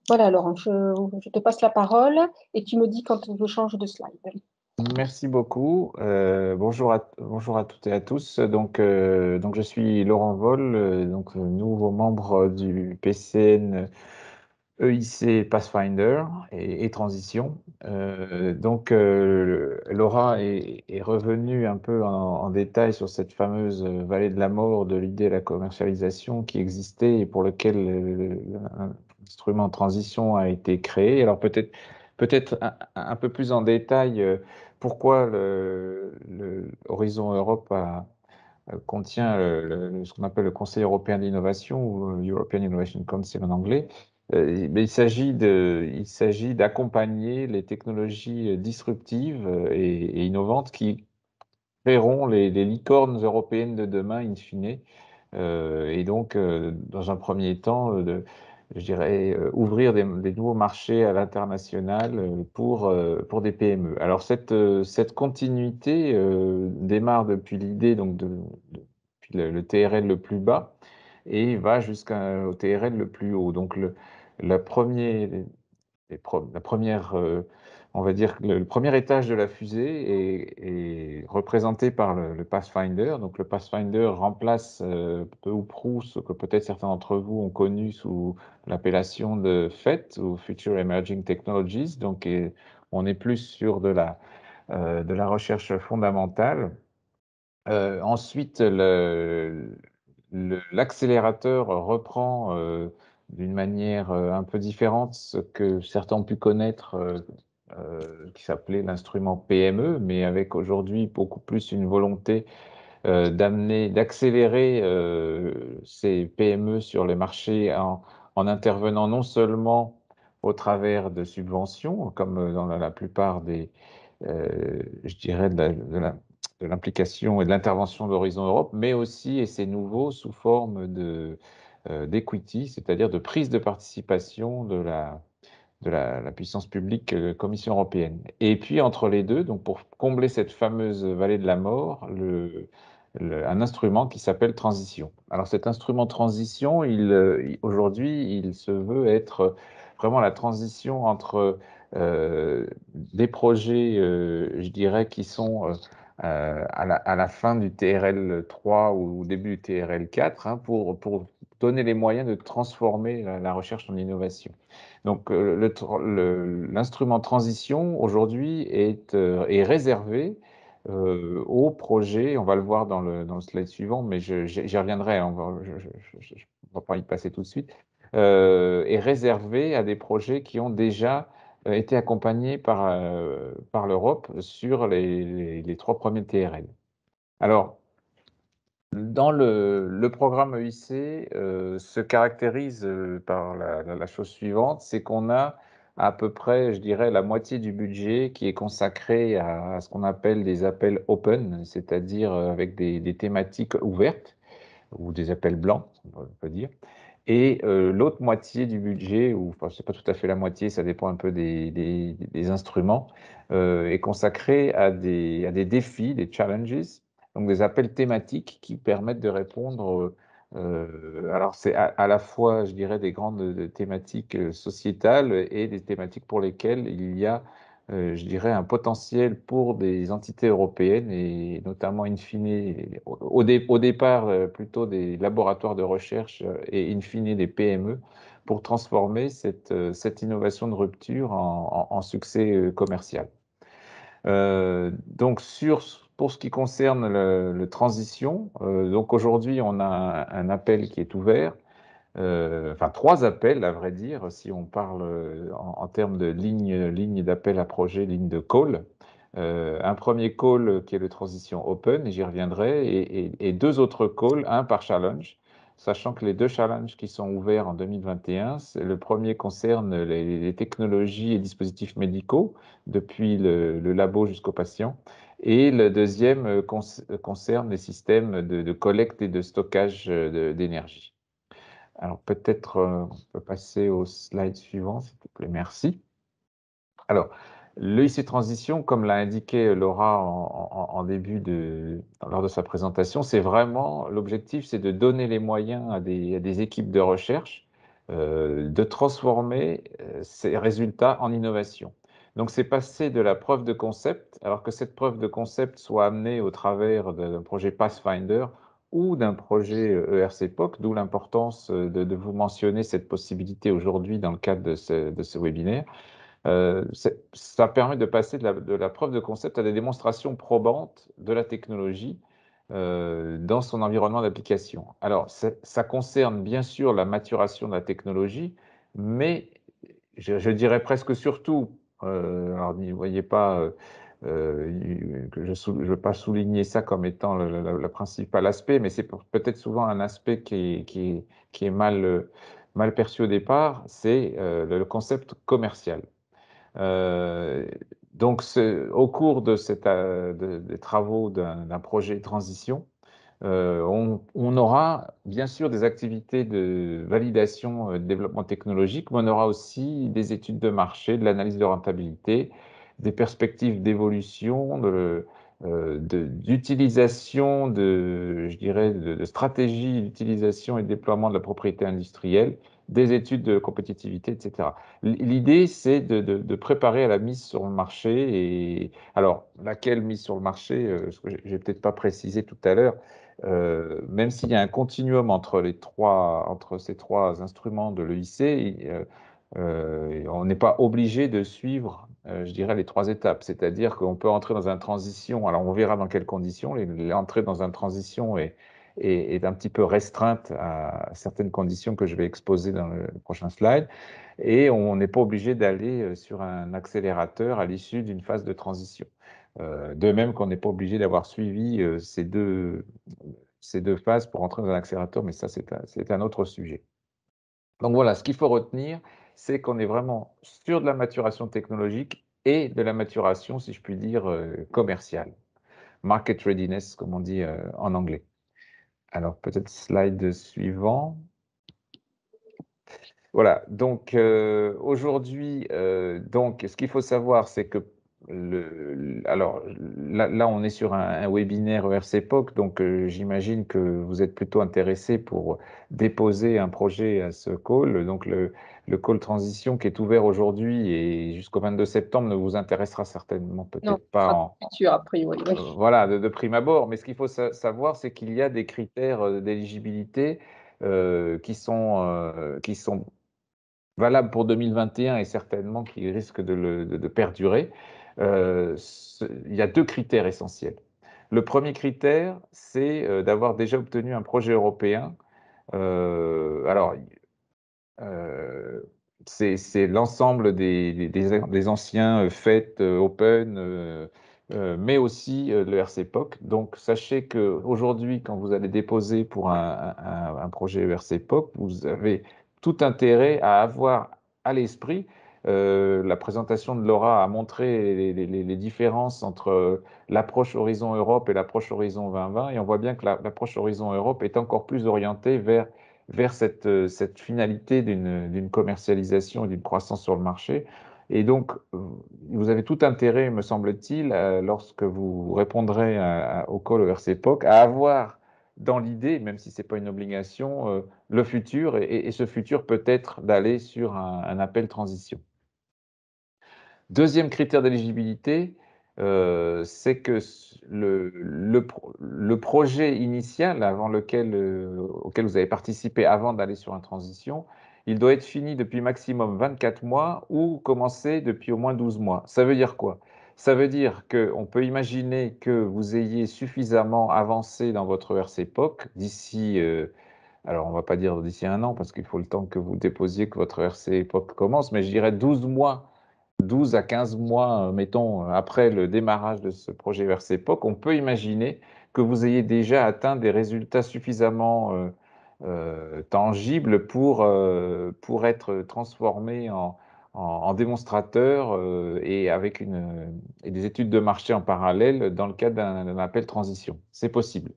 Voilà, Laurent, je te passe la parole et tu me dis quand je change de slide. Merci beaucoup. Bonjour à toutes et à tous. Donc je suis Laurent Vol, nouveau membre du PCN EIC Pathfinder et Transition. Laura est revenue un peu en détail sur cette fameuse vallée de la mort de l'idée de la commercialisation qui existait et pour lequel l'instrument transition a été créé. Alors peut-être un peu plus en détail pourquoi Horizon Europe contient ce qu'on appelle le Conseil européen d'innovation ou European Innovation Council en anglais. Mais il s'agit d'accompagner les technologies disruptives et innovantes qui créeront les licornes européennes de demain, in fine. Dans un premier temps, je dirais, ouvrir des nouveaux marchés à l'international pour des PME. Alors, cette continuité démarre depuis l'idée, depuis le TRL le plus bas et va jusqu'au TRL le plus haut. Donc, la première, on va dire, le premier étage de la fusée est représenté par le Pathfinder. Donc, le Pathfinder remplace peu ou prou ce que peut-être certains d'entre vous ont connu sous l'appellation de FET ou Future Emerging Technologies. Donc, on est plus sur de la recherche fondamentale. Ensuite, l'accélérateur reprend d'une manière un peu différente ce que certains ont pu connaître, qui s'appelait l'instrument PME, mais avec aujourd'hui beaucoup plus une volonté d'accélérer ces PME sur les marchés en intervenant non seulement au travers de subventions, comme dans la plupart je dirais, de l'implication et de l'intervention d'Horizon Europe, mais aussi, et c'est nouveau, sous forme d'equity, c'est-à-dire de prise de participation de la puissance publique, Commission européenne. Et puis, entre les deux, donc pour combler cette fameuse vallée de la mort, un instrument qui s'appelle Transition. Alors, cet instrument Transition, aujourd'hui, il se veut être vraiment la transition entre des projets, je dirais, qui sont à la fin du TRL 3 ou au début du TRL 4, hein, pour donner les moyens de transformer la recherche en innovation. Donc, l'instrument transition, aujourd'hui, est réservé aux projets, on va le voir dans le slide suivant, mais j'y reviendrai, hein, je ne vais pas y passer tout de suite, est réservé à des projets qui ont déjà été accompagnés par l'Europe sur les 3 premiers TRL. Alors, dans le programme EIC se caractérise par la chose suivante, c'est qu'on a à peu près, je dirais, la moitié du budget qui est consacré à ce qu'on appelle des appels open, c'est-à-dire avec des thématiques ouvertes, ou des appels blancs, on peut dire. Et l'autre moitié du budget, ou enfin, c'est pas tout à fait la moitié, ça dépend un peu des instruments, est consacré à des défis, des challenges, donc des appels thématiques qui permettent de répondre. Alors c'est à la fois, je dirais, des grandes thématiques sociétales et des thématiques pour lesquelles il y a, je dirais, un potentiel pour des entités européennes et notamment in fine, au départ plutôt des laboratoires de recherche et in fine des PME pour transformer cette innovation de rupture en succès commercial. Donc pour ce qui concerne le transition, donc aujourd'hui on a un appel qui est ouvert. Enfin 3 appels à vrai dire, si on parle en termes de ligne d'appel à projet, ligne de call. Un premier call qui est le transition open, et j'y reviendrai, et 2 autres calls, un par challenge, sachant que les 2 challenges qui sont ouverts en 2021, le premier concerne les technologies et dispositifs médicaux, depuis le labo jusqu'au patient, et le deuxième concerne les systèmes de collecte et de stockage d'énergie. Alors peut-être on peut passer au slide suivant, s'il te plaît, merci. Alors, l'EIC Transition, comme l'a indiqué Laura lors de sa présentation, c'est vraiment, l'objectif, c'est de donner les moyens à des équipes de recherche de transformer ces résultats en innovation. Donc, c'est passer de la preuve de concept, alors que cette preuve de concept soit amenée au travers d'un projet Pathfinder ou d'un projet ERC-POC, d'où l'importance de vous mentionner cette possibilité aujourd'hui dans le cadre de ce webinaire. Ça permet de passer de la preuve de concept à des démonstrations probantes de la technologie dans son environnement d'application. Alors, ça concerne bien sûr la maturation de la technologie, mais je dirais presque surtout, alors ne voyez pas que je ne veux pas souligner ça comme étant le principal aspect, mais c'est peut-être souvent un aspect qui est mal perçu au départ, c'est le concept commercial. Donc, au cours des travaux d'un projet de transition, on aura bien sûr des activités de validation de développement technologique, mais on aura aussi des études de marché, de l'analyse de rentabilité, des perspectives d'évolution, d'utilisation, je dirais, de stratégies d'utilisation et de déploiement de la propriété industrielle, des études de compétitivité, etc. L'idée, c'est de préparer à la mise sur le marché. Et alors, laquelle mise sur le marché, ce que je n'ai peut-être pas précisé tout à l'heure, même s'il y a un continuum entre ces trois instruments de l'EIC, on n'est pas obligé de suivre, je dirais, les trois étapes. C'est-à-dire qu'on peut entrer dans une transition, alors on verra dans quelles conditions, l'entrée dans une transition est un petit peu restreinte à certaines conditions que je vais exposer dans le prochain slide, et on n'est pas obligé d'aller sur un accélérateur à l'issue d'une phase de transition. De même qu'on n'est pas obligé d'avoir suivi ces deux phases pour entrer dans un accélérateur, mais ça, c'est un autre sujet. Donc voilà, ce qu'il faut retenir, c'est qu'on est vraiment sur de la maturation technologique et de la maturation, si je puis dire, commerciale. Market readiness, comme on dit en anglais. Alors, peut-être slide suivant. Voilà, donc aujourd'hui, ce qu'il faut savoir, c'est que alors là, on est sur un webinaire ERC-POC, donc j'imagine que vous êtes plutôt intéressé pour déposer un projet à ce call. Donc le call transition qui est ouvert aujourd'hui et jusqu'au 22 septembre ne vous intéressera certainement peut-être pas a priori, oui. Voilà, de prime abord. Mais ce qu'il faut savoir, c'est qu'il y a des critères d'éligibilité qui sont valable pour 2021 et certainement qui risque de perdurer. Il y a deux critères essentiels. Le premier critère, c'est d'avoir déjà obtenu un projet européen. Alors, c'est l'ensemble des anciens FET, Open, mais aussi le RC-POC. Donc, sachez qu'aujourd'hui, quand vous allez déposer pour un projet ERC-POC, vous avez tout intérêt à avoir à l'esprit. La présentation de Laura a montré les différences entre l'approche Horizon Europe et l'approche Horizon 2020, et on voit bien que l'approche Horizon Europe est encore plus orientée vers cette finalité d'une commercialisation et d'une croissance sur le marché. Et donc, vous avez tout intérêt, me semble-t-il, lorsque vous répondrez au call ERC-POC, à avoir dans l'idée, même si ce n'est pas une obligation, le futur, et ce futur peut être d'aller sur un appel transition. Deuxième critère d'éligibilité, c'est que le projet initial auquel vous avez participé avant d'aller sur une transition, il doit être fini depuis maximum 24 mois ou commencer depuis au moins 12 mois. Ça veut dire quoi? Ça veut dire qu'on peut imaginer que vous ayez suffisamment avancé dans votre ERC-POC d'ici, alors on ne va pas dire d'ici un an parce qu'il faut le temps que vous déposiez, que votre ERC-POC commence, mais je dirais 12 mois. 12 à 15 mois, mettons, après le démarrage de ce projet ERC-POC, on peut imaginer que vous ayez déjà atteint des résultats suffisamment tangibles pour être transformé en démonstrateur et avec des études de marché en parallèle dans le cadre d'un appel transition. C'est possible.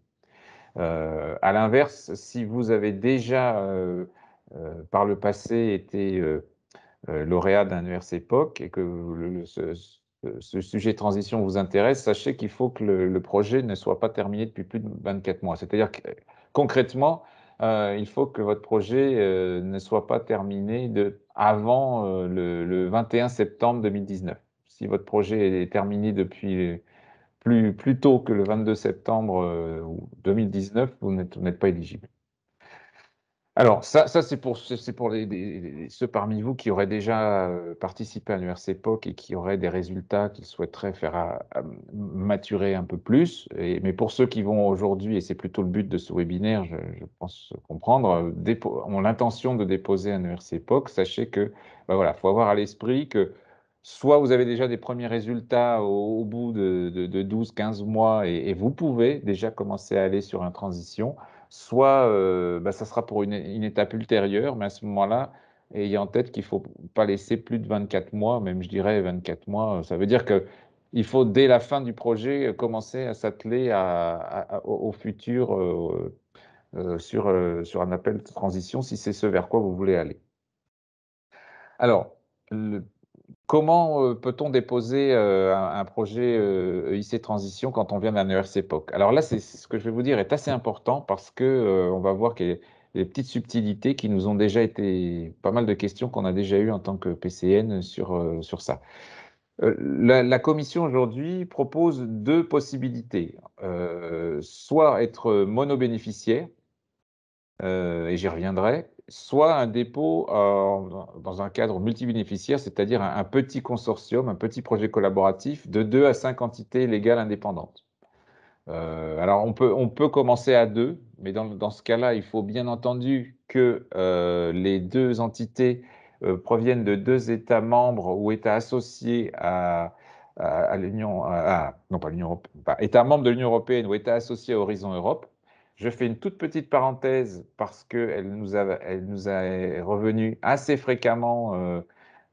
À l'inverse, si vous avez déjà par le passé été lauréat d'un ERC-POC et que ce sujet de transition vous intéresse, sachez qu'il faut que le projet ne soit pas terminé depuis plus de 24 mois. C'est-à-dire que concrètement, il faut que votre projet ne soit pas terminé avant le 21 septembre 2019. Si votre projet est terminé depuis plus tôt que le 22 septembre 2019, vous n'êtes pas éligible. Alors, ça c'est pour ceux parmi vous qui auraient déjà participé à l'URCEPOC et qui auraient des résultats qu'ils souhaiteraient faire maturer un peu plus. Mais pour ceux qui vont aujourd'hui, et c'est plutôt le but de ce webinaire, je pense comprendre, ont l'intention de déposer un URCEPOC, sachez que, ben voilà, faut avoir à l'esprit que soit vous avez déjà des premiers résultats au bout de 12-15 mois et vous pouvez déjà commencer à aller sur une transition, soit ça sera pour une étape ultérieure, mais à ce moment-là, ayez en tête qu'il ne faut pas laisser plus de 24 mois, même je dirais 24 mois. Ça veut dire qu'il faut, dès la fin du projet, commencer à s'atteler au futur sur un appel de transition, si c'est ce vers quoi vous voulez aller. Alors, comment peut-on déposer un projet EIC Transition quand on vient d'un ERCEPOC? Alors là, ce que je vais vous dire est assez important parce que on va voir qu'il y a des petites subtilités qui nous ont déjà été, pas mal de questions qu'on a déjà eues en tant que PCN sur ça. La commission aujourd'hui propose deux possibilités. Soit être monobénéficiaire, et j'y reviendrai, soit un dépôt dans un cadre multibénéficiaire, c'est-à-dire un petit consortium, un petit projet collaboratif de 2 à 5 entités légales indépendantes. Alors, on peut commencer à 2, mais dans ce cas-là, il faut bien entendu que les 2 entités proviennent de 2 États membres ou États associés à l'Union, non pas l'Union européenne, États membres de l'Union européenne ou États associés à Horizon Europe. Je fais une toute petite parenthèse parce qu'elle nous est revenue assez fréquemment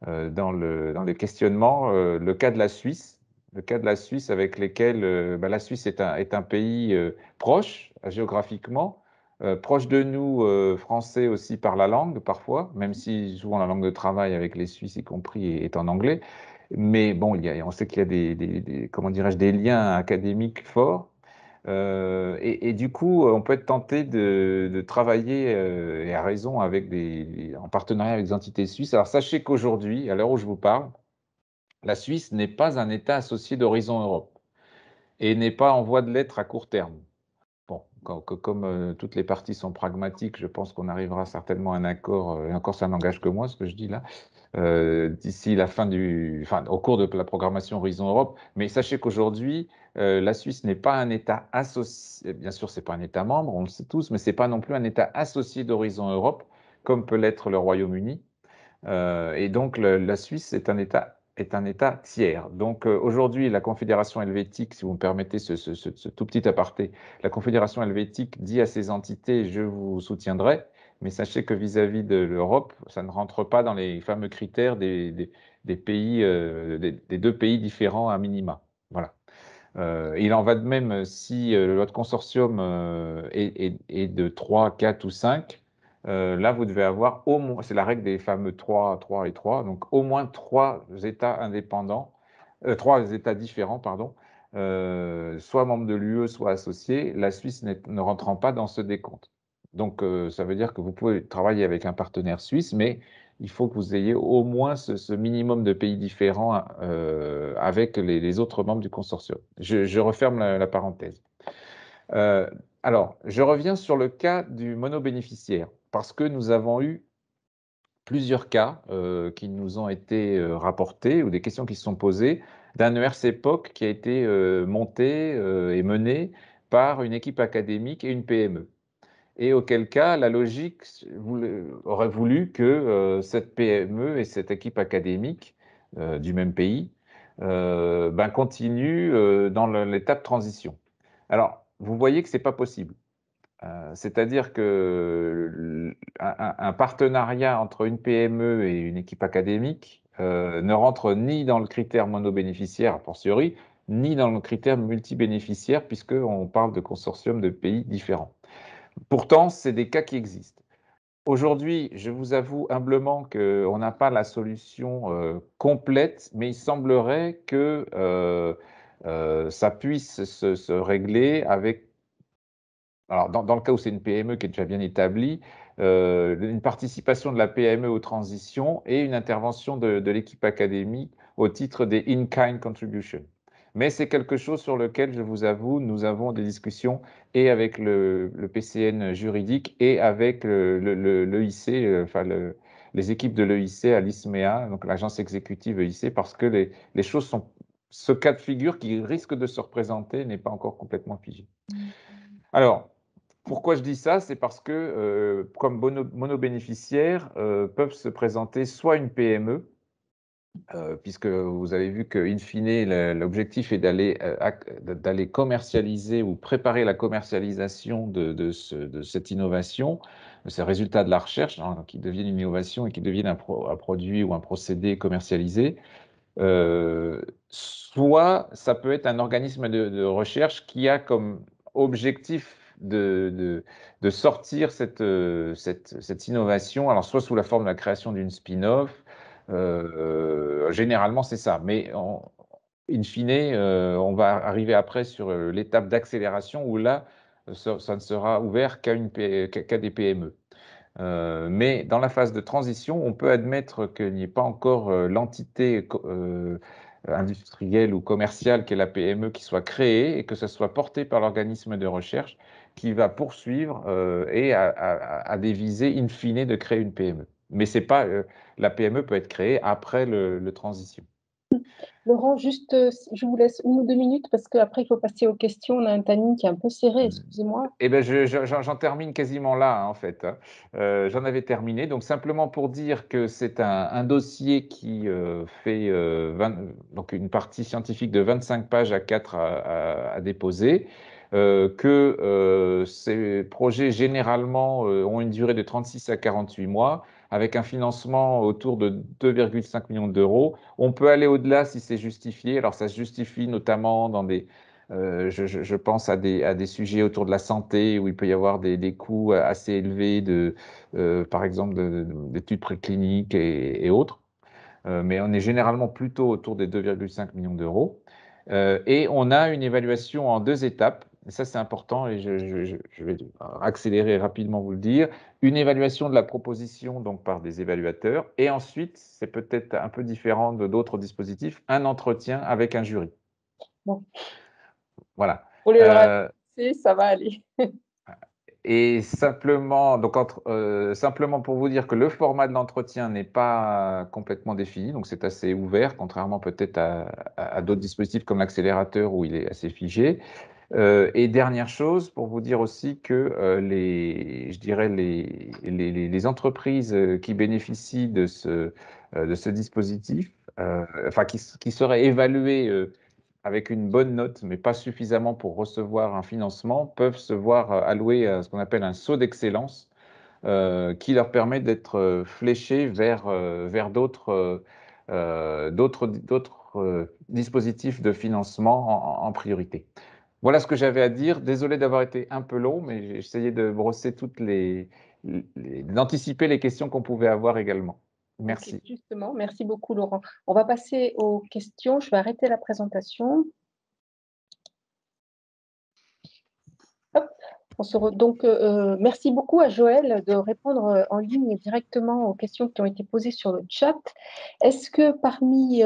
dans les questionnements, le cas de la Suisse. Le cas de la Suisse avec lesquels la Suisse est un pays proche géographiquement, proche de nous, français aussi par la langue parfois, même si souvent la langue de travail avec les Suisses y compris est en anglais. Mais bon, on sait qu'il y a comment dirais-je, des liens académiques forts. Et du coup, on peut être tenté de travailler, et à raison, en partenariat avec des entités suisses. Alors sachez qu'aujourd'hui, à l'heure où je vous parle, la Suisse n'est pas un État associé d'Horizon Europe et n'est pas en voie de l'être à court terme. Bon, comme toutes les parties sont pragmatiques, je pense qu'on arrivera certainement à un accord, et encore ça n'engage que moi ce que je dis là, d'ici la au cours de la programmation Horizon Europe. Mais sachez qu'aujourd'hui, la Suisse n'est pas un État associé, bien sûr, c'est pas un État membre, on le sait tous, mais c'est pas non plus un État associé d'Horizon Europe, comme peut l'être le Royaume-Uni. Et donc, la Suisse est un État tiers. Donc, aujourd'hui, la Confédération helvétique, si vous me permettez ce tout petit aparté, la Confédération helvétique dit à ces entités, je vous soutiendrai, mais sachez que vis-à-vis de l'Europe, ça ne rentre pas dans les fameux critères des pays, des 2 pays différents à minima. Voilà. Il en va de même si votre consortium est de 3, 4 ou 5. Là, vous devez avoir au moins, c'est la règle des fameux 3 et 3, donc au moins 3 États indépendants, 3 États différents, pardon, soit membres de l'UE, soit associés, la Suisse ne rentrant pas dans ce décompte. Donc, ça veut dire que vous pouvez travailler avec un partenaire suisse, mais il faut que vous ayez au moins ce minimum de pays différents avec les autres membres du consortium. Je referme la parenthèse. Alors, je reviens sur le cas du monobénéficiaire, parce que nous avons eu plusieurs cas qui nous ont été rapportés ou des questions qui se sont posées d'un ERCEPOC qui a été monté et mené par une équipe académique et une PME. Et auquel cas, la logique aurait voulu que cette PME et cette équipe académique du même pays continuent dans l'étape transition. Alors, vous voyez que ce n'est pas possible. C'est-à-dire qu'un partenariat entre une PME et une équipe académique ne rentre ni dans le critère monobénéficiaire, a fortiori, ni dans le critère multibénéficiaire, puisqu'on parle de consortium de pays différents. Pourtant, c'est des cas qui existent. Aujourd'hui, je vous avoue humblement qu'on n'a pas la solution complète, mais il semblerait que ça puisse se régler avec alors dans le cas où c'est une PME qui est déjà bien établie, une participation de la PME aux transitions et une intervention de l'équipe académique au titre des in-kind contributions. Mais c'est quelque chose sur lequel, je vous avoue, nous avons des discussions et avec le PCN juridique et avec l'EIC, enfin les équipes de l'EIC à l'ISMEA, donc l'agence exécutive EIC, parce que les choses sont, ce cas de figure qui risque de se représenter n'est pas encore complètement figé. Alors, pourquoi je dis ça? C'est parce que comme monobénéficiaires peuvent se présenter soit une PME, puisque vous avez vu qu'in fine, l'objectif est d'aller commercialiser ou préparer la commercialisation de cette innovation, de ces résultats de la recherche, hein, qui deviennent une innovation et qui deviennent un produit ou un procédé commercialisé. Soit ça peut être un organisme de recherche qui a comme objectif de sortir cette innovation, alors soit sous la forme de la création d'une spin-off, généralement c'est ça, mais in fine, on va arriver après sur l'étape d'accélération où là, ça ne sera ouvert qu'à des PME. Mais dans la phase de transition, on peut admettre qu'il n'y ait pas encore l'entité industrielle ou commerciale qu'est la PME qui soit créée et que ce soit porté par l'organisme de recherche qui va poursuivre et à des visées in fine de créer une PME. Mais c'est pas, la PME peut être créée après le transition. Laurent, juste, je vous laisse 1 ou 2 minutes parce qu'après, il faut passer aux questions. On a un timing qui est un peu serré, excusez-moi. Eh bien, j'en termine quasiment là, hein, en fait. J'en avais terminé. Donc, simplement pour dire que c'est un dossier qui fait donc une partie scientifique de 25 pages à 4 à déposer, que ces projets, généralement, ont une durée de 36 à 48 mois, avec un financement autour de 2,5 millions d'euros. On peut aller au-delà si c'est justifié. Alors, ça se justifie notamment dans des... je pense à des sujets autour de la santé où il peut y avoir des coûts assez élevés par exemple, d'études précliniques et autres. Mais on est généralement plutôt autour des 2,5 millions d'euros. Et on a une évaluation en 2 étapes. Et ça, c'est important et je vais accélérer rapidement vous le dire. Une évaluation de la proposition donc par des évaluateurs. Et ensuite, c'est peut-être un peu différent de d'autres dispositifs, un entretien avec un jury. Bon. Voilà. Pour les raconter, ça va aller. Et simplement, donc simplement pour vous dire que le format de l'entretien n'est pas complètement défini, donc c'est assez ouvert, contrairement peut-être à d'autres dispositifs comme l'accélérateur où il est assez figé. Et dernière chose, pour vous dire aussi que je dirais les entreprises qui bénéficient de ce dispositif, enfin qui seraient évaluées avec une bonne note, mais pas suffisamment pour recevoir un financement, peuvent se voir allouer ce qu'on appelle un saut d'excellence, qui leur permet d'être fléchés vers d'autres dispositifs de financement en priorité. Voilà ce que j'avais à dire. Désolé d'avoir été un peu long, mais j'ai essayé de brosser d'anticiper les questions qu'on pouvait avoir également. Merci. Okay, justement, merci beaucoup Laurent. On va passer aux questions. Je vais arrêter la présentation. Hop. Donc, merci beaucoup à Joël de répondre en ligne directement aux questions qui ont été posées sur le chat. Est-ce que parmi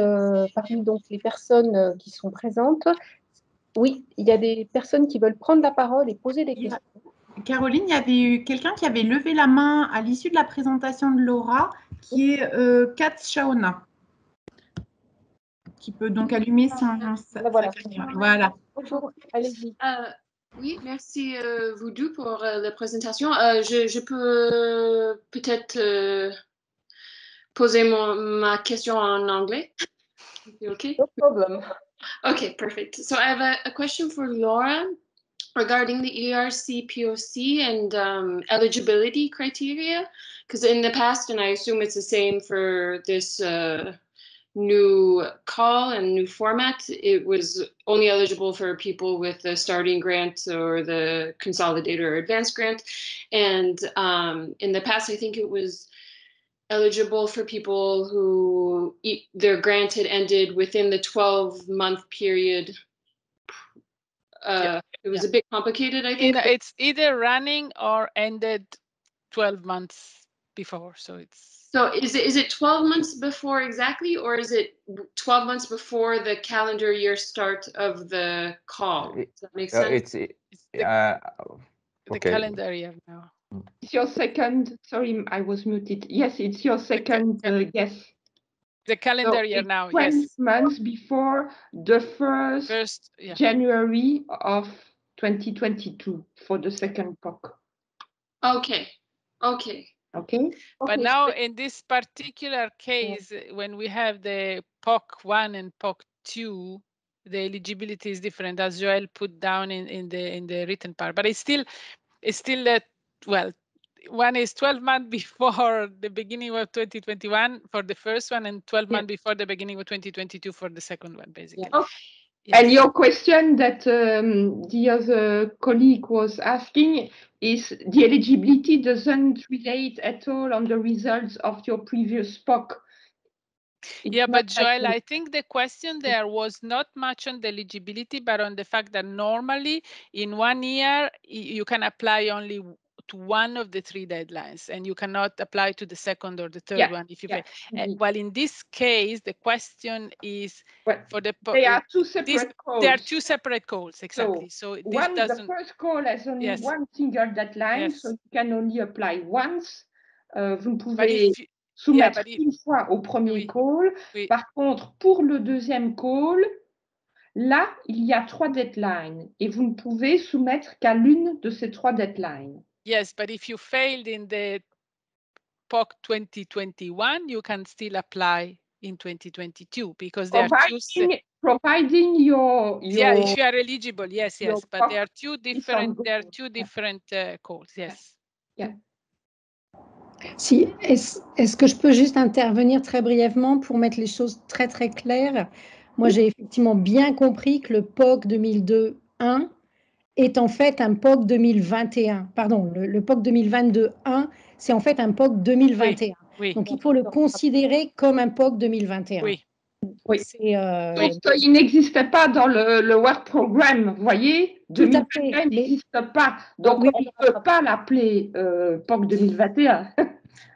donc les personnes qui sont présentes, oui, il y a des personnes qui veulent prendre la parole et poser des questions. Caroline, il y avait eu quelqu'un qui avait levé la main à l'issue de la présentation de Laura, qui est Kat Shaona, qui peut donc allumer sa caméra. Voilà. Bonjour, allez-y. Oui, merci vous deux pour la présentation. Je peux peut-être poser ma question en anglais. Okay. No problem. Okay, perfect. So I have a question for Laura regarding the ERC POC and eligibility criteria, because in the past, and I assume it's the same for this new call and new format, it was only eligible for people with the starting grant or the consolidated or advanced grant. And in the past, I think it was eligible for people who their grant had ended within the 12-month period It was a bit complicated, I You think. know, it's either running or ended 12 months before. So it's So is it 12 months before exactly, or is it 12 months before the calendar year start of the call? Does that make sense? it's the okay. calendar year now. It's your second, sorry, I was muted. Yes, it's your second guess. The calendar year it's now, 12 yes. months before the First, yeah. January of 2022 for the second POC. Okay. Okay. Okay. But now in this particular case, when we have the POC 1 and POC 2, the eligibility is different, as Joel put down in the written part. But it's still well, one is 12 months before the beginning of 2021 for the first one, and 12 months before the beginning of 2022 for the second one, basically. Okay. Yes. And your question that the other colleague was asking is the eligibility doesn't relate at all on the results of your previous POC. Yeah, but Joel, I think the question there was not much on the eligibility, but on the fact that normally in 1 year, you can apply only to one of the 3 deadlines, and you cannot apply to the second or the third one if you fail. Well, in this case, the question is for the they are 2 separate calls. They are 2 separate calls, exactly. So this the first call has only one single deadline, so you can only apply once. Vous ne pouvez soumettre une fois au premier call. Par contre, pour le deuxième call, là, il y a 3 deadlines et vous ne pouvez soumettre qu'à l'une de ces 3 deadlines. Yes, but if you failed in the POC 2021, you can still apply in 2022 because there are 2 providing your if you are eligible, yes, but there are 2 different calls, yes. Si, est-ce que je peux juste intervenir très brièvement pour mettre les choses très très claires? Moi, j'ai effectivement bien compris que le POC 2002-1 est en fait un POC 2021. Pardon, le POC 2022-1, c'est en fait un POC 2021. Oui. Donc, il faut le considérer comme un POC 2021. Oui. Il n'existait pas dans le Work Program, vous voyez. 2021 n'existe pas. Donc, on ne peut pas l'appeler POC 2021.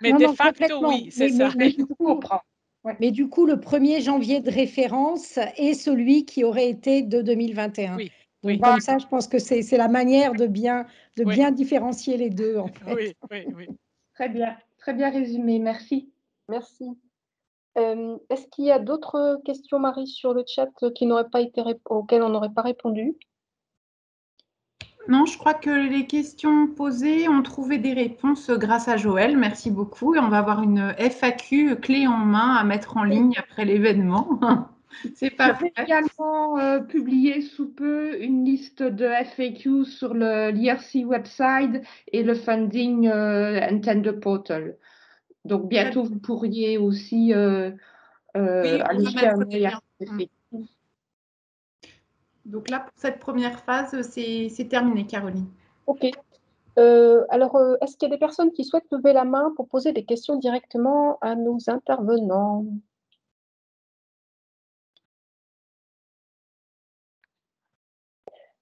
Mais de facto, oui, c'est ça. Mais du coup, le 1er janvier de référence est celui qui aurait été de 2021. Donc, comme ça, je pense que c'est la manière de bien différencier les deux, en fait. Oui. Très bien résumé, merci. Merci. Est-ce qu'il y a d'autres questions, Marie, sur le chat auxquelles on n'aurait pas répondu? Non, je crois que les questions posées ont trouvé des réponses grâce à Joël. Merci beaucoup. Et on va avoir une FAQ clé en main à mettre en ligne après l'événement. C'est parfait. Je vais également publier sous peu une liste de FAQ sur l'IRC website et le Funding Intended Portal. Donc, bientôt, vous pourriez aussi aller jeter un œil. Donc là, pour cette première phase, c'est terminé, Caroline. OK. Alors, est-ce qu'il y a des personnes qui souhaitent lever la main pour poser des questions directement à nos intervenants?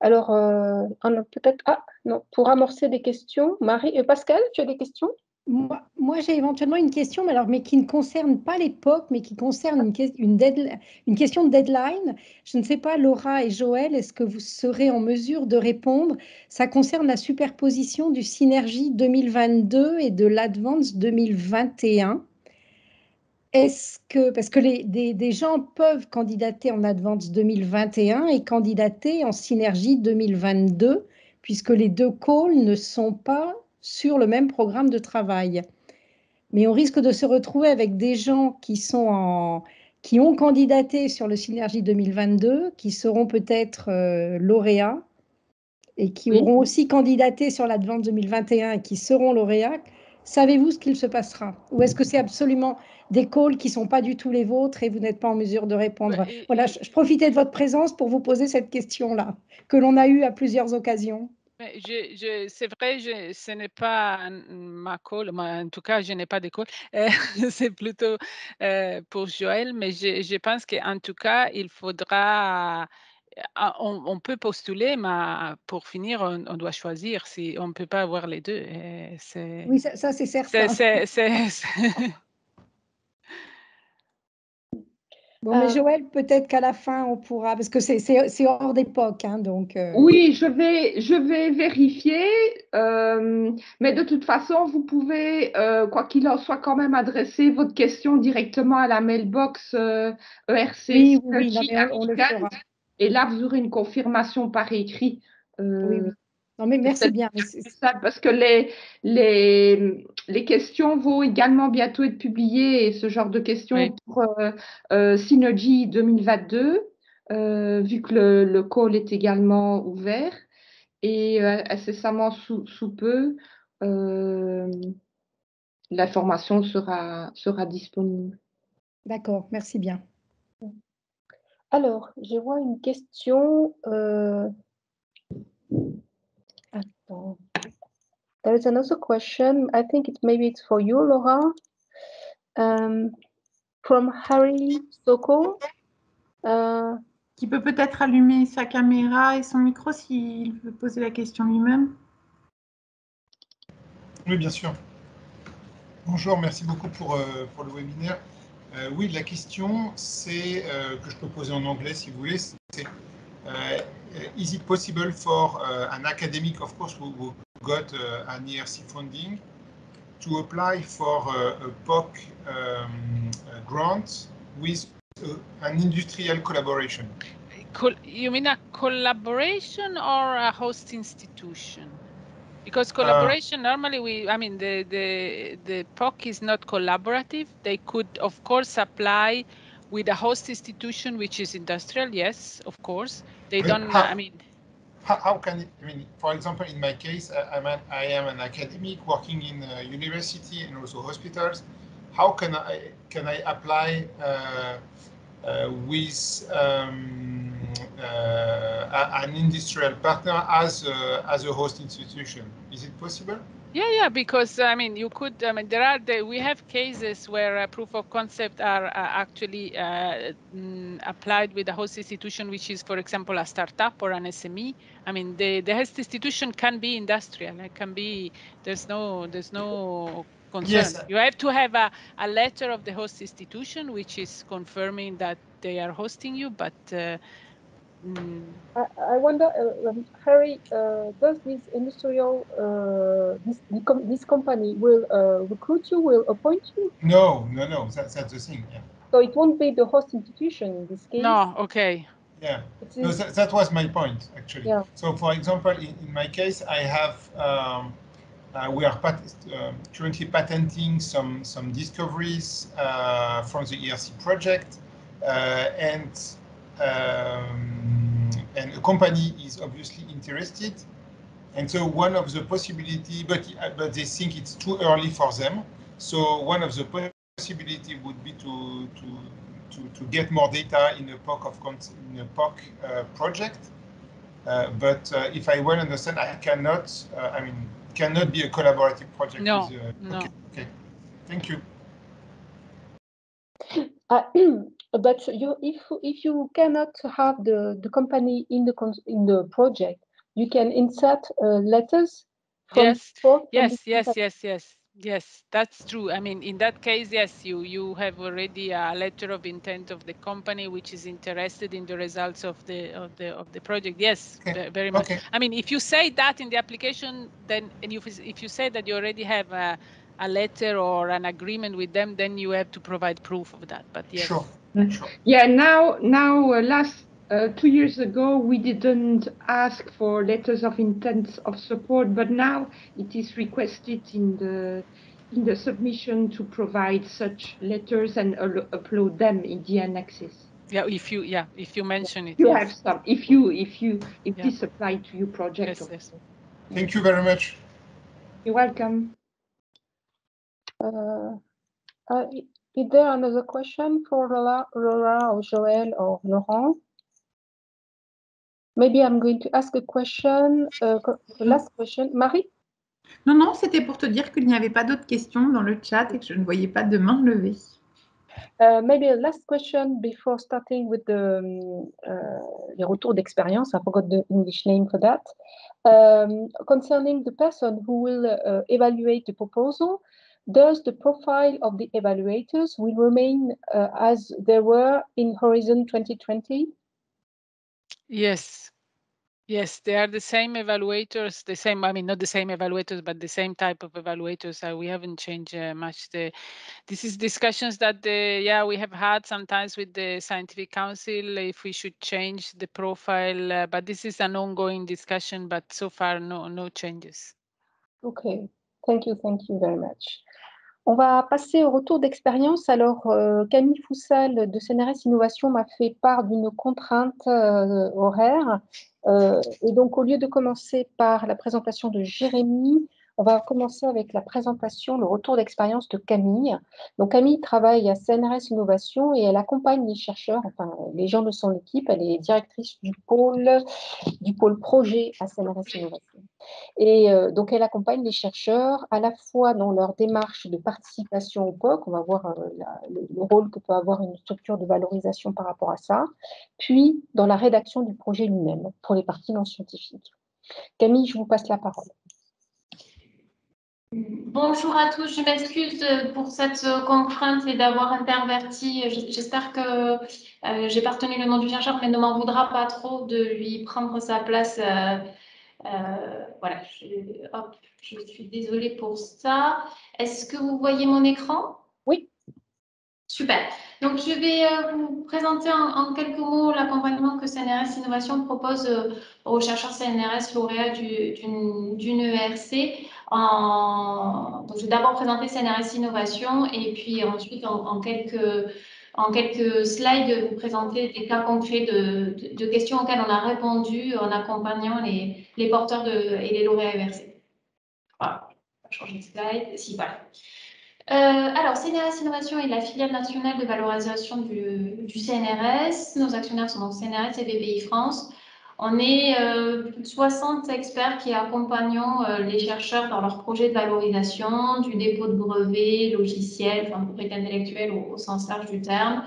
Alors, peut-être... Ah, non, pour amorcer des questions, Pascal, tu as des questions? Moi, j'ai éventuellement une question, mais qui ne concerne pas l'époque, mais qui concerne une question de deadline. Je ne sais pas, Laura et Joël, est-ce que vous serez en mesure de répondre? Ça concerne la superposition du Synergie 2022 et de l'Advance 2021. Parce que des gens peuvent candidater en Advance 2021 et candidater en Synergie 2022, puisque les 2 calls ne sont pas sur le même programme de travail. Mais on risque de se retrouver avec des gens qui ont candidaté sur le Synergie 2022, qui seront peut-être lauréats et qui auront aussi candidaté sur l'Advance 2021 et qui seront lauréats. Savez-vous ce qu'il se passera? Ou est-ce que c'est absolument des calls qui ne sont pas du tout les vôtres et vous n'êtes pas en mesure de répondre? Voilà, je profitais de votre présence pour vous poser cette question-là, que l'on a eue à plusieurs occasions. C'est vrai, ce n'est pas ma call, en tout cas, je n'ai pas de call. C'est plutôt pour Joël, mais je pense qu'en tout cas, il faudra on peut postuler, mais pour finir, on doit choisir. Si on ne peut pas avoir les deux. Oui, ça c'est certain. Bon, mais Joël, peut-être qu'à la fin, on pourra, parce que c'est hors d'époque, hein, donc… Oui, je vais vérifier, mais de toute façon, vous pouvez, quoi qu'il en soit, quand même adresser votre question directement à la mailbox ERC. Oui, non, mais on le fera. Et là, vous aurez une confirmation par écrit. Oui. Non, mais merci bien. C'est ça, parce que les questions vont également bientôt être publiées, et ce genre de questions pour Synergy 2022, vu que le call est également ouvert. Et incessamment sous peu, l'information sera disponible. D'accord, merci bien. Alors, je vois une question. Attends. There is another question. I think maybe it's for you, Laura. From Harry Soko. Qui peut peut-être allumer sa caméra et son micro s'il veut poser la question lui-même. Oui, bien sûr. Bonjour, merci beaucoup pour le webinaire. Oui, la question, c'est que je peux poser en anglais si vous voulez. C'est is it possible for an academic, of course, who got an ERC funding, to apply for a POC grant with an industrial collaboration? You mean a collaboration or a host institution? Because collaboration, normally the POC is not collaborative. They could, of course, apply with a host institution, which is industrial, yes, of course. They don't, How can it, for example, in my case, I am an academic working in a university and also hospitals. How can I apply with an industrial partner as a host institution? Is it possible? Yeah, because you could. We have cases where proof of concept are actually applied with a host institution, which is, for example, a startup or an SME. The host institution can be industrial. It can be. There's no concern. Yes. You have to have a letter of the host institution, which is confirming that they are hosting you, but. I wonder, Harry, does this industrial, this company will recruit you, will appoint you? No, that's the thing, yeah. So it won't be the host institution in this case? No, okay. Yeah, no, that was my point, actually. Yeah. So, for example, in my case, I have, we are currently patenting some discoveries from the ERC project, and a company is obviously interested, and so one of the possibility, but they think it's too early for them. So one of the possibility would be to get more data in a POC project. But if I well understand, I cannot. Cannot be a collaborative project. No, with, no. Okay. Thank you. But if you cannot have the company in the project, you can insert letters from Yes, that's true. In that case, yes, you have already a letter of intent of the company which is interested in the results of the project. Yes, okay. Very much. Okay. If you say that in the application, then if you say that you already have a letter or an agreement with them, then you have to provide proof of that. But yes. Sure. Yeah. Now, last 2 years ago, we didn't ask for letters of intent of support, but now it is requested in the submission to provide such letters and upload them in the annexes. Yeah, if you mention it. You have some. If this applies to your project. Yes. Thank you very much. You're welcome. Is there another question for Laura or Joël or Laurent? Maybe I'm going to ask a question. Last question. Marie? Non, c'était pour te dire qu'il n'y avait pas d'autres questions dans le chat et que je ne voyais pas de main levée. Maybe a last question before starting with the les retours d'expérience. I forgot the English name for that. Concerning the person who will evaluate the proposal, does the profile of the evaluators will remain as they were in Horizon 2020? Yes. Yes, they are the same evaluators, the same, I mean, not the same evaluators, but the same type of evaluators. We haven't changed much. This is discussions that, yeah, we have had sometimes with the Scientific Council if we should change the profile, but this is an ongoing discussion, but so far, no changes. Okay, thank you very much. On va passer au retour d'expérience. Alors, Camille Foussal de CNRS Innovation m'a fait part d'une contrainte horaire. Et donc, au lieu de commencer par la présentation de Jérémy, on va commencer avec la présentation, le retour d'expérience de Camille. Donc, Camille travaille à CNRS Innovation et elle accompagne les chercheurs, enfin, les gens de son équipe. Elle est directrice du pôle projet à CNRS Innovation. Et donc, elle accompagne les chercheurs à la fois dans leur démarche de participation au POC, on va voir le rôle que peut avoir une structure de valorisation par rapport à ça, puis dans la rédaction du projet lui-même pour les parties non scientifiques. Camille, je vous passe la parole. Bonjour à tous, je m'excuse pour cette contrainte et d'avoir interverti. J'espère que j'ai pas retenu le nom du chercheur, mais ne m'en voudra pas trop de lui prendre sa place. Voilà, je suis désolée pour ça. Est-ce que vous voyez mon écran? Oui. Super. Donc, je vais vous présenter en quelques mots l'accompagnement que CNRS Innovation propose aux chercheurs CNRS lauréats d'une ERC. Donc, je vais d'abord présenter CNRS Innovation et puis ensuite, en quelques slides, vous présenter des cas concrets de questions auxquelles on a répondu en accompagnant les porteurs et les lauréats ERC. Voilà, on va changer de slide. Si, voilà. Alors, CNRS Innovation est la filiale nationale de valorisation du CNRS. Nos actionnaires sont donc CNRS et BPI France. On est plus de 60 experts qui accompagnons les chercheurs dans leurs projets de valorisation, du dépôt de brevets, logiciels, enfin, propriété intellectuelle au sens large du terme,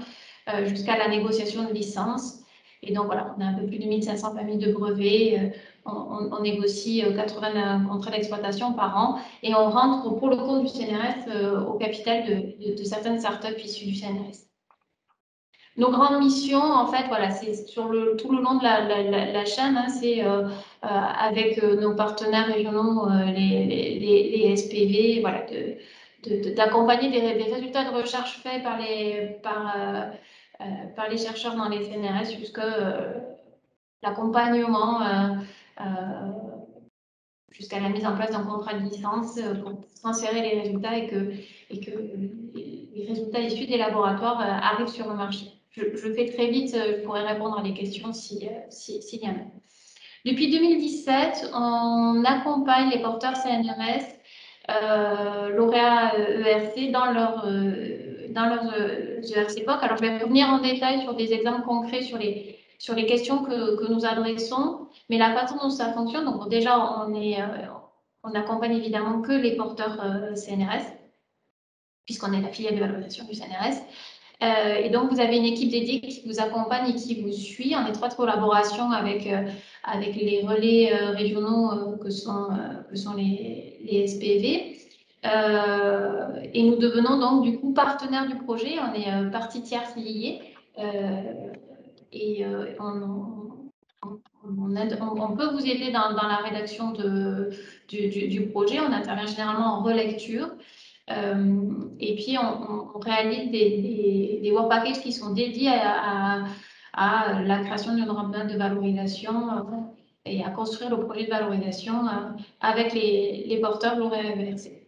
jusqu'à la négociation de licence. Et donc, voilà, on a un peu plus de 1500 familles de brevets. On négocie 80 contrats d'exploitation par an et on rentre pour le compte du CNRS au capital de certaines startups issues du CNRS. Nos grandes missions, en fait, voilà, c'est tout le long de la chaîne, hein, c'est avec nos partenaires régionaux, les SPV, voilà, d'accompagner des résultats de recherche faits par les chercheurs dans les CNRS jusqu'à l'accompagnement jusqu'à la mise en place d'un contrat de licence pour transférer les résultats et que les résultats issus des laboratoires arrivent sur le marché. Je fais très vite, je pourrais répondre à des questions s'il y en a. Depuis 2017, on accompagne les porteurs CNRS lauréats ERC dans leurs ERC POC. Alors, je vais revenir en détail sur des exemples concrets sur les questions que nous adressons, mais la façon dont ça fonctionne, donc déjà, on accompagne évidemment que les porteurs CNRS, puisqu'on est la filiale de valorisation du CNRS. Et donc, vous avez une équipe dédiée qui vous accompagne et qui vous suit en étroite collaboration avec les relais régionaux que sont les SPV. Et nous devenons donc du coup partenaires du projet. On est partie tierce liée. Et on peut vous aider dans la rédaction du projet. On intervient généralement en relecture. Et puis, on réalise des work packages qui sont dédiés à la création d'une roadmap de valorisation et à construire le projet de valorisation avec les porteurs lauréats ERC.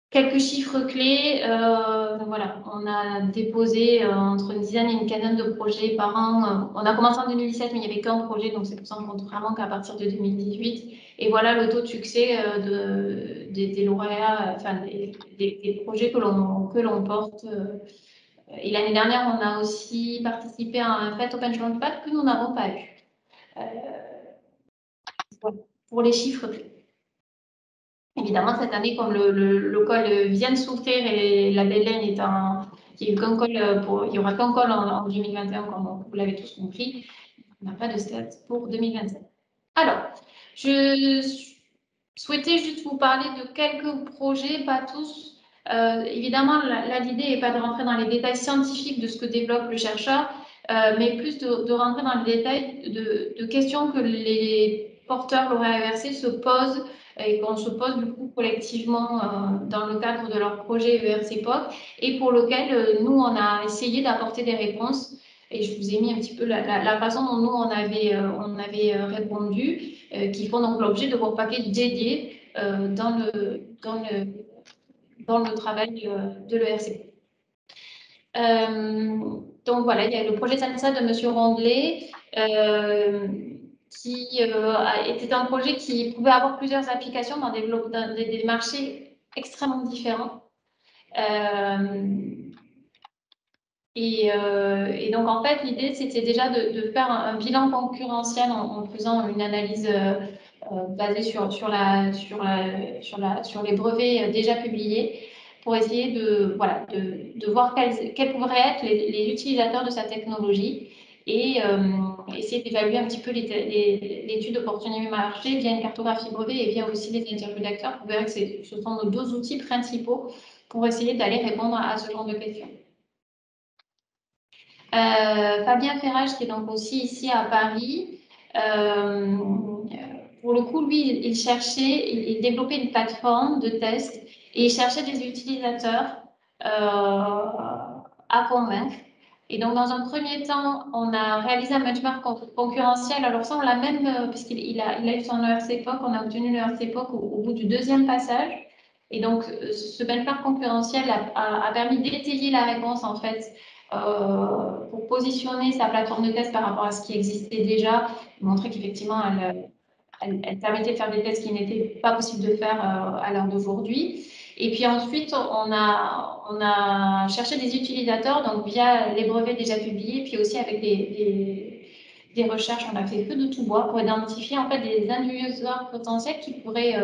Quelques chiffres clés, voilà, on a déposé entre une dizaine et une quinzaine de projets par an. On a commencé en 2017, mais il n'y avait qu'un projet, donc c'est pour ça qu'on compte vraiment qu'à partir de 2018. Et voilà le taux de succès des lauréats, enfin des projets que l'on porte. Et l'année dernière, on a aussi participé à un FET Open Launchpad que nous n'avons pas eu. Pour les chiffres clés. Et Évidemment, cette année, comme le call vient de s'ouvrir et la deadline est il n'y aura qu'un call en 2021, comme vous l'avez tous compris, on n'a pas de stats pour 2027. Alors, je souhaitais juste vous parler de quelques projets, pas tous. Évidemment, l'idée n'est pas de rentrer dans les détails scientifiques de ce que développe le chercheur, mais plus de rentrer dans les détails de questions que les porteurs lauréats ERC se posent et qu'on se pose du coup collectivement dans le cadre de leur projet ERC POC et pour lequel nous, on a essayé d'apporter des réponses. Et je vous ai mis un petit peu la façon dont nous, on avait répondu, qui font donc l'objet de vos paquets dédiés dans le travail de l'ERC. Donc voilà, il y a le projet SANSA de M. Rondelet, qui était un projet qui pouvait avoir plusieurs applications dans des marchés extrêmement différents. Et donc, en fait, l'idée, c'était déjà de faire un bilan concurrentiel en faisant une analyse basée sur les brevets déjà publiés pour essayer de voir quels pourraient être les utilisateurs de sa technologie et essayer d'évaluer un petit peu l'étude d'opportunité marché via une cartographie brevet et via aussi des interviews d'acteurs. Vous verrez que ce sont nos deux outils principaux pour essayer d'aller répondre à ce genre de questions. Fabien Ferrage, qui est donc aussi ici à Paris, pour le coup, lui, il développait une plateforme de test et il cherchait des utilisateurs à convaincre. Et donc, dans un premier temps, on a réalisé un benchmark concurrentiel. Alors ça, on l'a même, puisqu'il a eu son ERC POC, on a obtenu le ERC POC au bout du deuxième passage. Et donc, ce benchmark concurrentiel a permis d'étayer la réponse, en fait, pour positionner sa plateforme de test par rapport à ce qui existait déjà, montrer qu'effectivement, elle permettait de faire des tests qui n'étaient pas possibles de faire à l'heure d'aujourd'hui. Et puis ensuite, on a cherché des utilisateurs, donc via les brevets déjà publiés, puis aussi avec des recherches, on a fait feu de tout bois pour identifier en fait des end users potentiels qui pourraient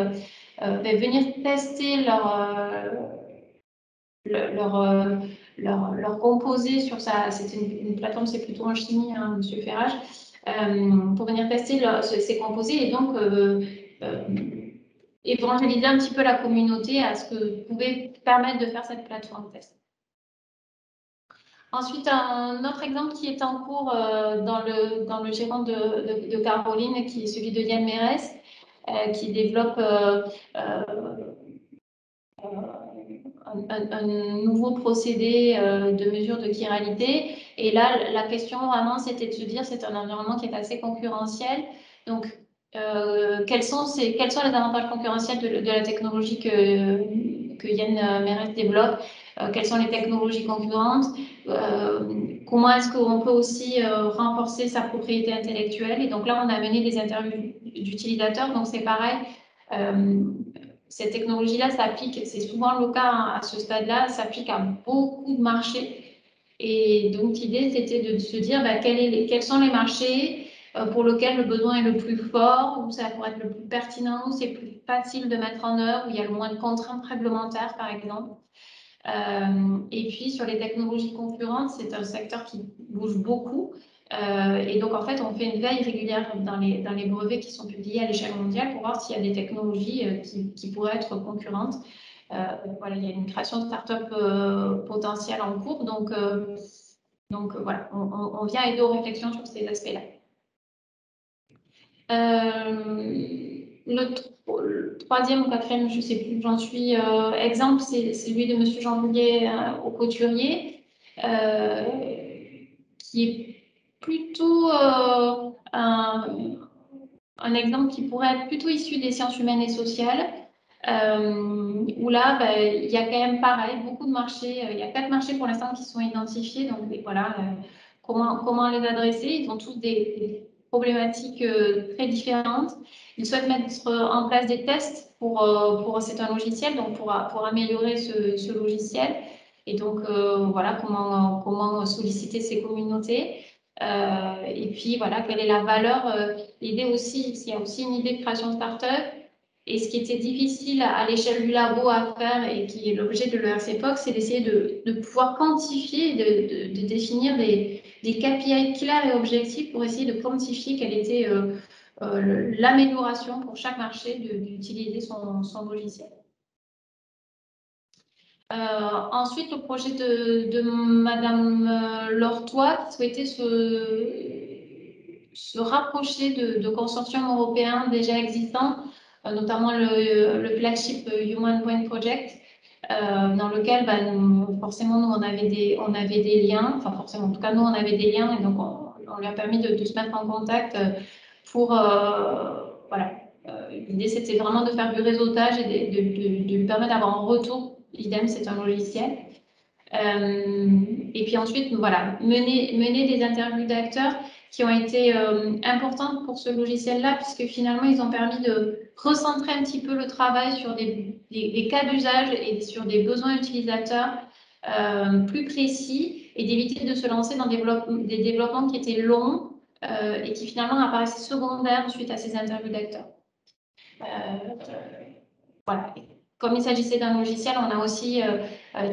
venir tester leur composé sur ça. C'est une plateforme, c'est plutôt en chimie, hein, Monsieur Ferrage, pour venir tester ces composés et donc évangéliser un petit peu la communauté à ce que pouvait permettre de faire cette plateforme test. Ensuite, un autre exemple qui est en cours dans le giron de Caroline, qui est celui de Yann Mérès, qui développe un nouveau procédé de mesure de chiralité. Et là, la question vraiment, c'était de se dire, c'est un environnement qui est assez concurrentiel. Donc, quels sont les avantages concurrentiels de la technologie que Yann Mérès développe? Quelles sont les technologies concurrentes? Comment est-ce qu'on peut aussi renforcer sa propriété intellectuelle? Et donc là, on a mené des interviews d'utilisateurs. Donc, c'est pareil. Cette technologie-là s'applique, c'est souvent le cas à ce stade-là, s'applique à beaucoup de marchés. Et donc, l'idée, c'était de se dire quels sont les marchés pour lesquels le besoin est le plus fort, où ça pourrait être le plus pertinent, où c'est plus facile de mettre en œuvre, où il y a le moins de contraintes réglementaires, par exemple. Et puis, sur les technologies concurrentes, c'est un secteur qui bouge beaucoup. Et donc, en fait, on fait une veille régulière dans les brevets qui sont publiés à l'échelle mondiale pour voir s'il y a des technologies qui pourraient être concurrentes. Voilà, il y a une création de start-up potentielle en cours. Donc voilà, on vient aider aux réflexions sur ces aspects-là. Le troisième ou quatrième, je ne sais plus où j'en suis, exemple, c'est celui de M. Jean Bouillet au Couturier, qui est plutôt un exemple qui pourrait être plutôt issu des sciences humaines et sociales, où là, il y a quand même pareil, beaucoup de marchés, il y a 4 marchés pour l'instant qui sont identifiés, donc voilà, comment les adresser, ils ont tous des problématiques très différentes. Ils souhaitent mettre en place des tests c'est un logiciel, donc pour améliorer ce logiciel. Et donc, voilà, comment solliciter ces communautés. Et puis, voilà, quelle est la valeur. L'idée aussi, il y a aussi une idée de création de start-up. Et ce qui était difficile à l'échelle du labo à faire et qui est l'objet de l'ERC-POC, c'est d'essayer de pouvoir quantifier, de définir des KPI clairs et objectifs pour essayer de quantifier quelle était l'amélioration pour chaque marché d'utiliser son logiciel. Ensuite, le projet de Madame Lortois qui souhaitait se rapprocher de consortiums européens déjà existants, notamment le flagship Human Brain Project, dans lequel forcément nous on avait des liens, enfin forcément en tout cas nous on avait des liens et donc on lui a permis de se mettre en contact pour voilà. L'idée c'était vraiment de faire du réseautage et de lui permettre d'avoir un retour. Idem, c'est un logiciel. Et puis ensuite, voilà, mener des interviews d'acteurs qui ont été importantes pour ce logiciel-là, puisque finalement, ils ont permis de recentrer un petit peu le travail sur des cas d'usage et sur des besoins utilisateurs plus précis et d'éviter de se lancer dans des développements qui étaient longs et qui finalement apparaissaient secondaires suite à ces interviews d'acteurs. Voilà. Comme il s'agissait d'un logiciel, on a aussi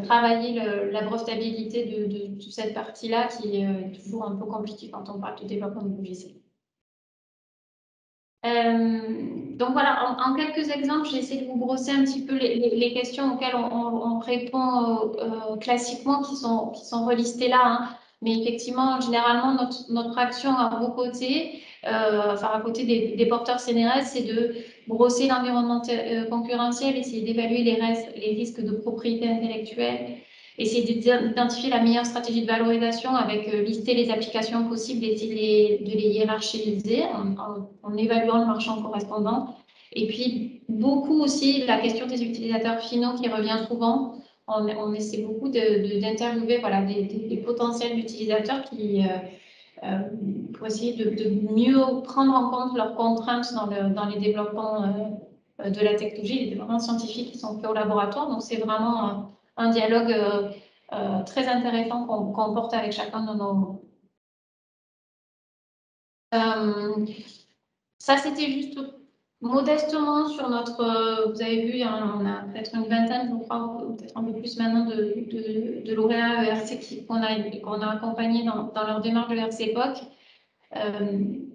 travaillé la brevetabilité de toute cette partie-là qui est toujours un peu compliquée quand on parle de développement de logiciel. Donc voilà, en quelques exemples, j'ai essayé de vous brosser un petit peu les questions auxquelles on répond classiquement, qui sont relistées là. Hein. Mais effectivement, généralement, notre action à vos côtés, enfin à côté des porteurs CNRS, c'est de brosser l'environnement concurrentiel, essayer d'évaluer les risques de propriété intellectuelle, essayer d'identifier la meilleure stratégie de valorisation avec lister les applications possibles, essayer de les hiérarchiser en évaluant le marchand correspondant. Et puis, beaucoup aussi, la question des utilisateurs finaux qui revient souvent. On essaie beaucoup d'interviewer voilà, des potentiels utilisateurs pour essayer de mieux prendre en compte leurs contraintes dans les développements de la technologie, les développements scientifiques qui sont faits au laboratoire. Donc, c'est vraiment un dialogue très intéressant qu'on porte avec chacun de nos... Ça, c'était juste modestement sur notre... vous avez vu, hein, on a peut-être une vingtaine, je crois, ou peut-être un peu plus maintenant, de lauréats ERC qu'on a accompagnés dans leur démarche de l'ERC-POC.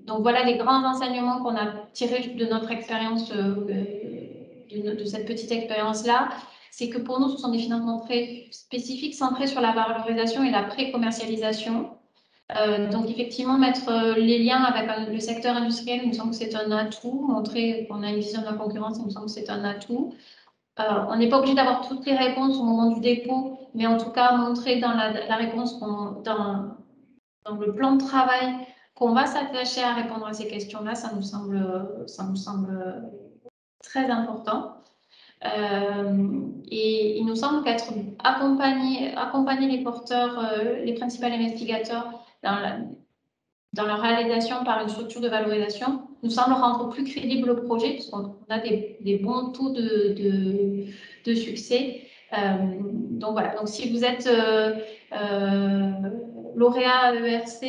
Donc, voilà les grands enseignements qu'on a tirés de notre expérience, de cette petite expérience-là. C'est que pour nous, ce sont des financements très spécifiques, centrés sur la valorisation et la pré-commercialisation. Donc, effectivement, mettre les liens avec le secteur industriel, il me semble que c'est un atout. Montrer qu'on a une vision de la concurrence, il me semble que c'est un atout. On n'est pas obligé d'avoir toutes les réponses au moment du dépôt, mais en tout cas, montrer dans la réponse, dans le plan de travail, qu'on va s'attacher à répondre à ces questions-là, ça nous semble très important. Et il nous semble qu'être accompagner les porteurs, les principaux investigateurs dans leur réalisation par une structure de valorisation nous semble rendre plus crédible le projet, puisqu'on a des bons taux de succès. Donc voilà, donc si vous êtes lauréat ERC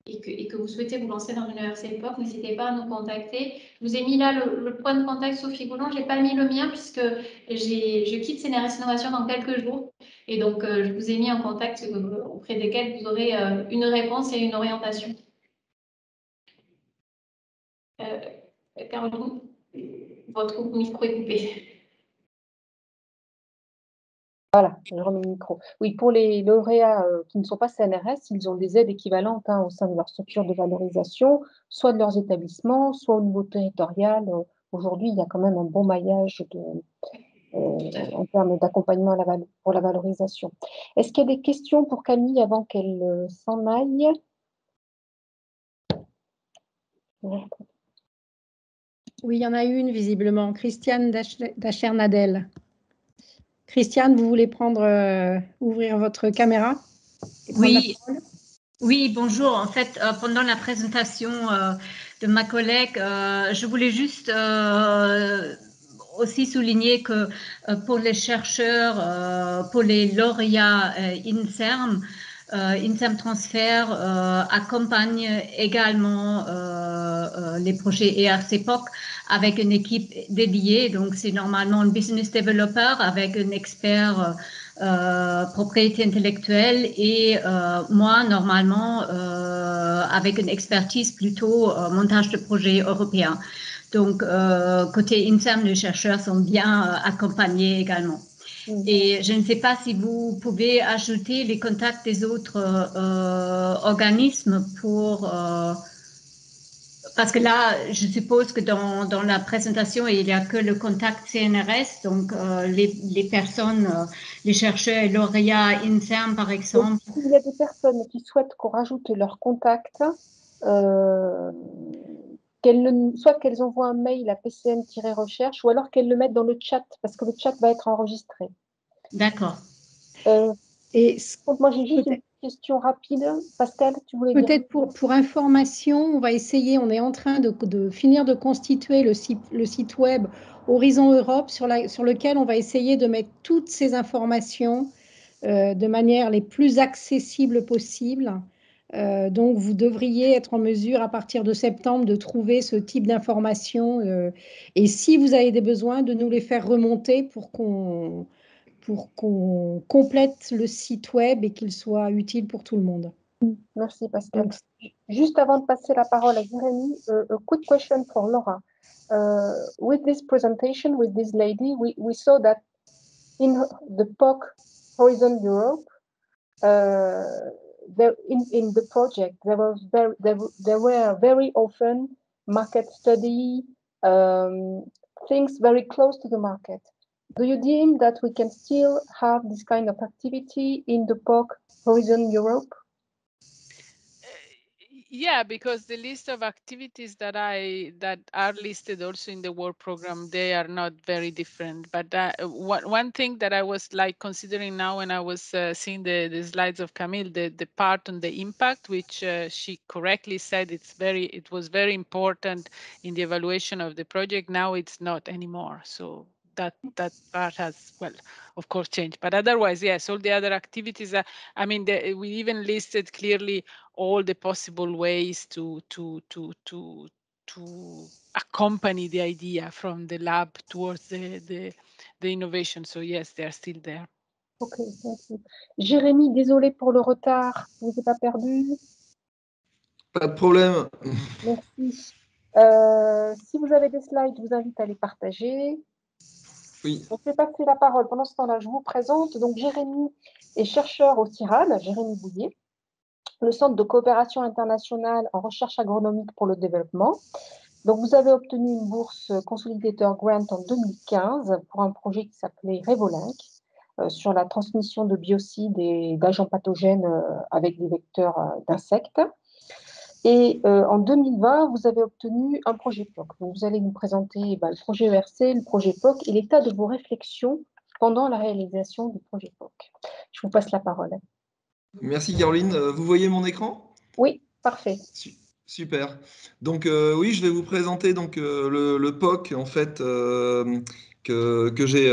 et que vous souhaitez vous lancer dans une ERC-POC, n'hésitez pas à nous contacter. Je vous ai mis là le point de contact Sophie Goulon. Je n'ai pas mis le mien puisque je quitte CNRS Innovation dans quelques jours. Et donc, je vous ai mis en contact auprès desquels vous aurez une réponse et une orientation. Caroline, votre micro est coupé. Voilà, je remets le micro. Oui, pour les lauréats qui ne sont pas CNRS, ils ont des aides équivalentes au sein de leur structure de valorisation, soit de leurs établissements, soit au niveau territorial. Aujourd'hui, il y a quand même un bon maillage en termes d'accompagnement pour la valorisation. Est-ce qu'il y a des questions pour Camille avant qu'elle s'en aille? Oui, il y en a une visiblement. Christiane Dachernadel. Christiane, vous voulez ouvrir votre caméra? Oui. Oui, bonjour. En fait, pendant la présentation de ma collègue, je voulais juste aussi souligner que pour les chercheurs, pour les lauréats INSERM, INSERM Transfer accompagne également les projets ERC POC avec une équipe dédiée. Donc, c'est normalement un business developer avec un expert propriété intellectuelle et moi, normalement, avec une expertise plutôt montage de projets européens. Donc, côté interne, les chercheurs sont bien accompagnés également. Et je ne sais pas si vous pouvez ajouter les contacts des autres organismes pour... parce que là, je suppose que dans la présentation, il n'y a que le contact CNRS, donc les personnes, les chercheurs et lauréats internes, par exemple. Donc, s'il y a des personnes qui souhaitent qu'on rajoute leur contact, soit qu'elles envoient un mail à PCN-recherche ou alors qu'elles le mettent dans le chat, parce que le chat va être enregistré. D'accord. Et moi, j'ai juste une question rapide. Pascal, tu voulais dire? Peut-être pour information, on va essayer, on est en train de finir de constituer le site web Horizon Europe sur lequel on va essayer de mettre toutes ces informations de manière les plus accessibles possible. Donc, vous devriez être en mesure, à partir de septembre, de trouver ce type d'informations. Et si vous avez des besoins, de nous les faire remonter pour qu'on complète le site web et qu'il soit utile pour tout le monde. Merci, Pascal. Donc, juste avant de passer la parole à Jérémy, a quick question for Laura. With this presentation, with this lady, we saw that in the POC Horizon Europe, in the project, there were very often market study, things very close to the market. Do you deem that we can still have this kind of activity in the POC Horizon Europe? Yeah, because the list of activities that are listed also in the work program, they are not very different. But one thing that I was like considering now when I was seeing the slides of Camille, the part on the impact, which she correctly said it was very important in the evaluation of the project. Now it's not anymore. So that part has, well, of course, changed. But otherwise, yes, all the other activities, I mean, we even listed clearly all the possible ways to accompany the idea from the lab towards the innovation. So yes, they are still there. Ok, merci. Jérémy, désolé pour le retard, je ne vous ai pas perdu. Pas de problème. Merci. Si vous avez des slides, je vous invite à les partager. Oui. On fait passer la parole. Pendant ce temps-là, je vous présente. Donc, Jérémy est chercheur au CIRAD, Jérémy Bouillet, le Centre de coopération internationale en recherche agronomique pour le développement. Donc, vous avez obtenu une bourse Consolidator Grant en 2015 pour un projet qui s'appelait Revolink sur la transmission de biocides et d'agents pathogènes avec des vecteurs d'insectes. Et en 2020, vous avez obtenu un projet POC. Donc, vous allez nous présenter le projet ERC, le projet POC et l'état de vos réflexions pendant la réalisation du projet POC. Je vous passe la parole. Merci Caroline. Vous voyez mon écran? Oui, parfait. Super. Donc oui, je vais vous présenter donc, le POC en fait, que j'ai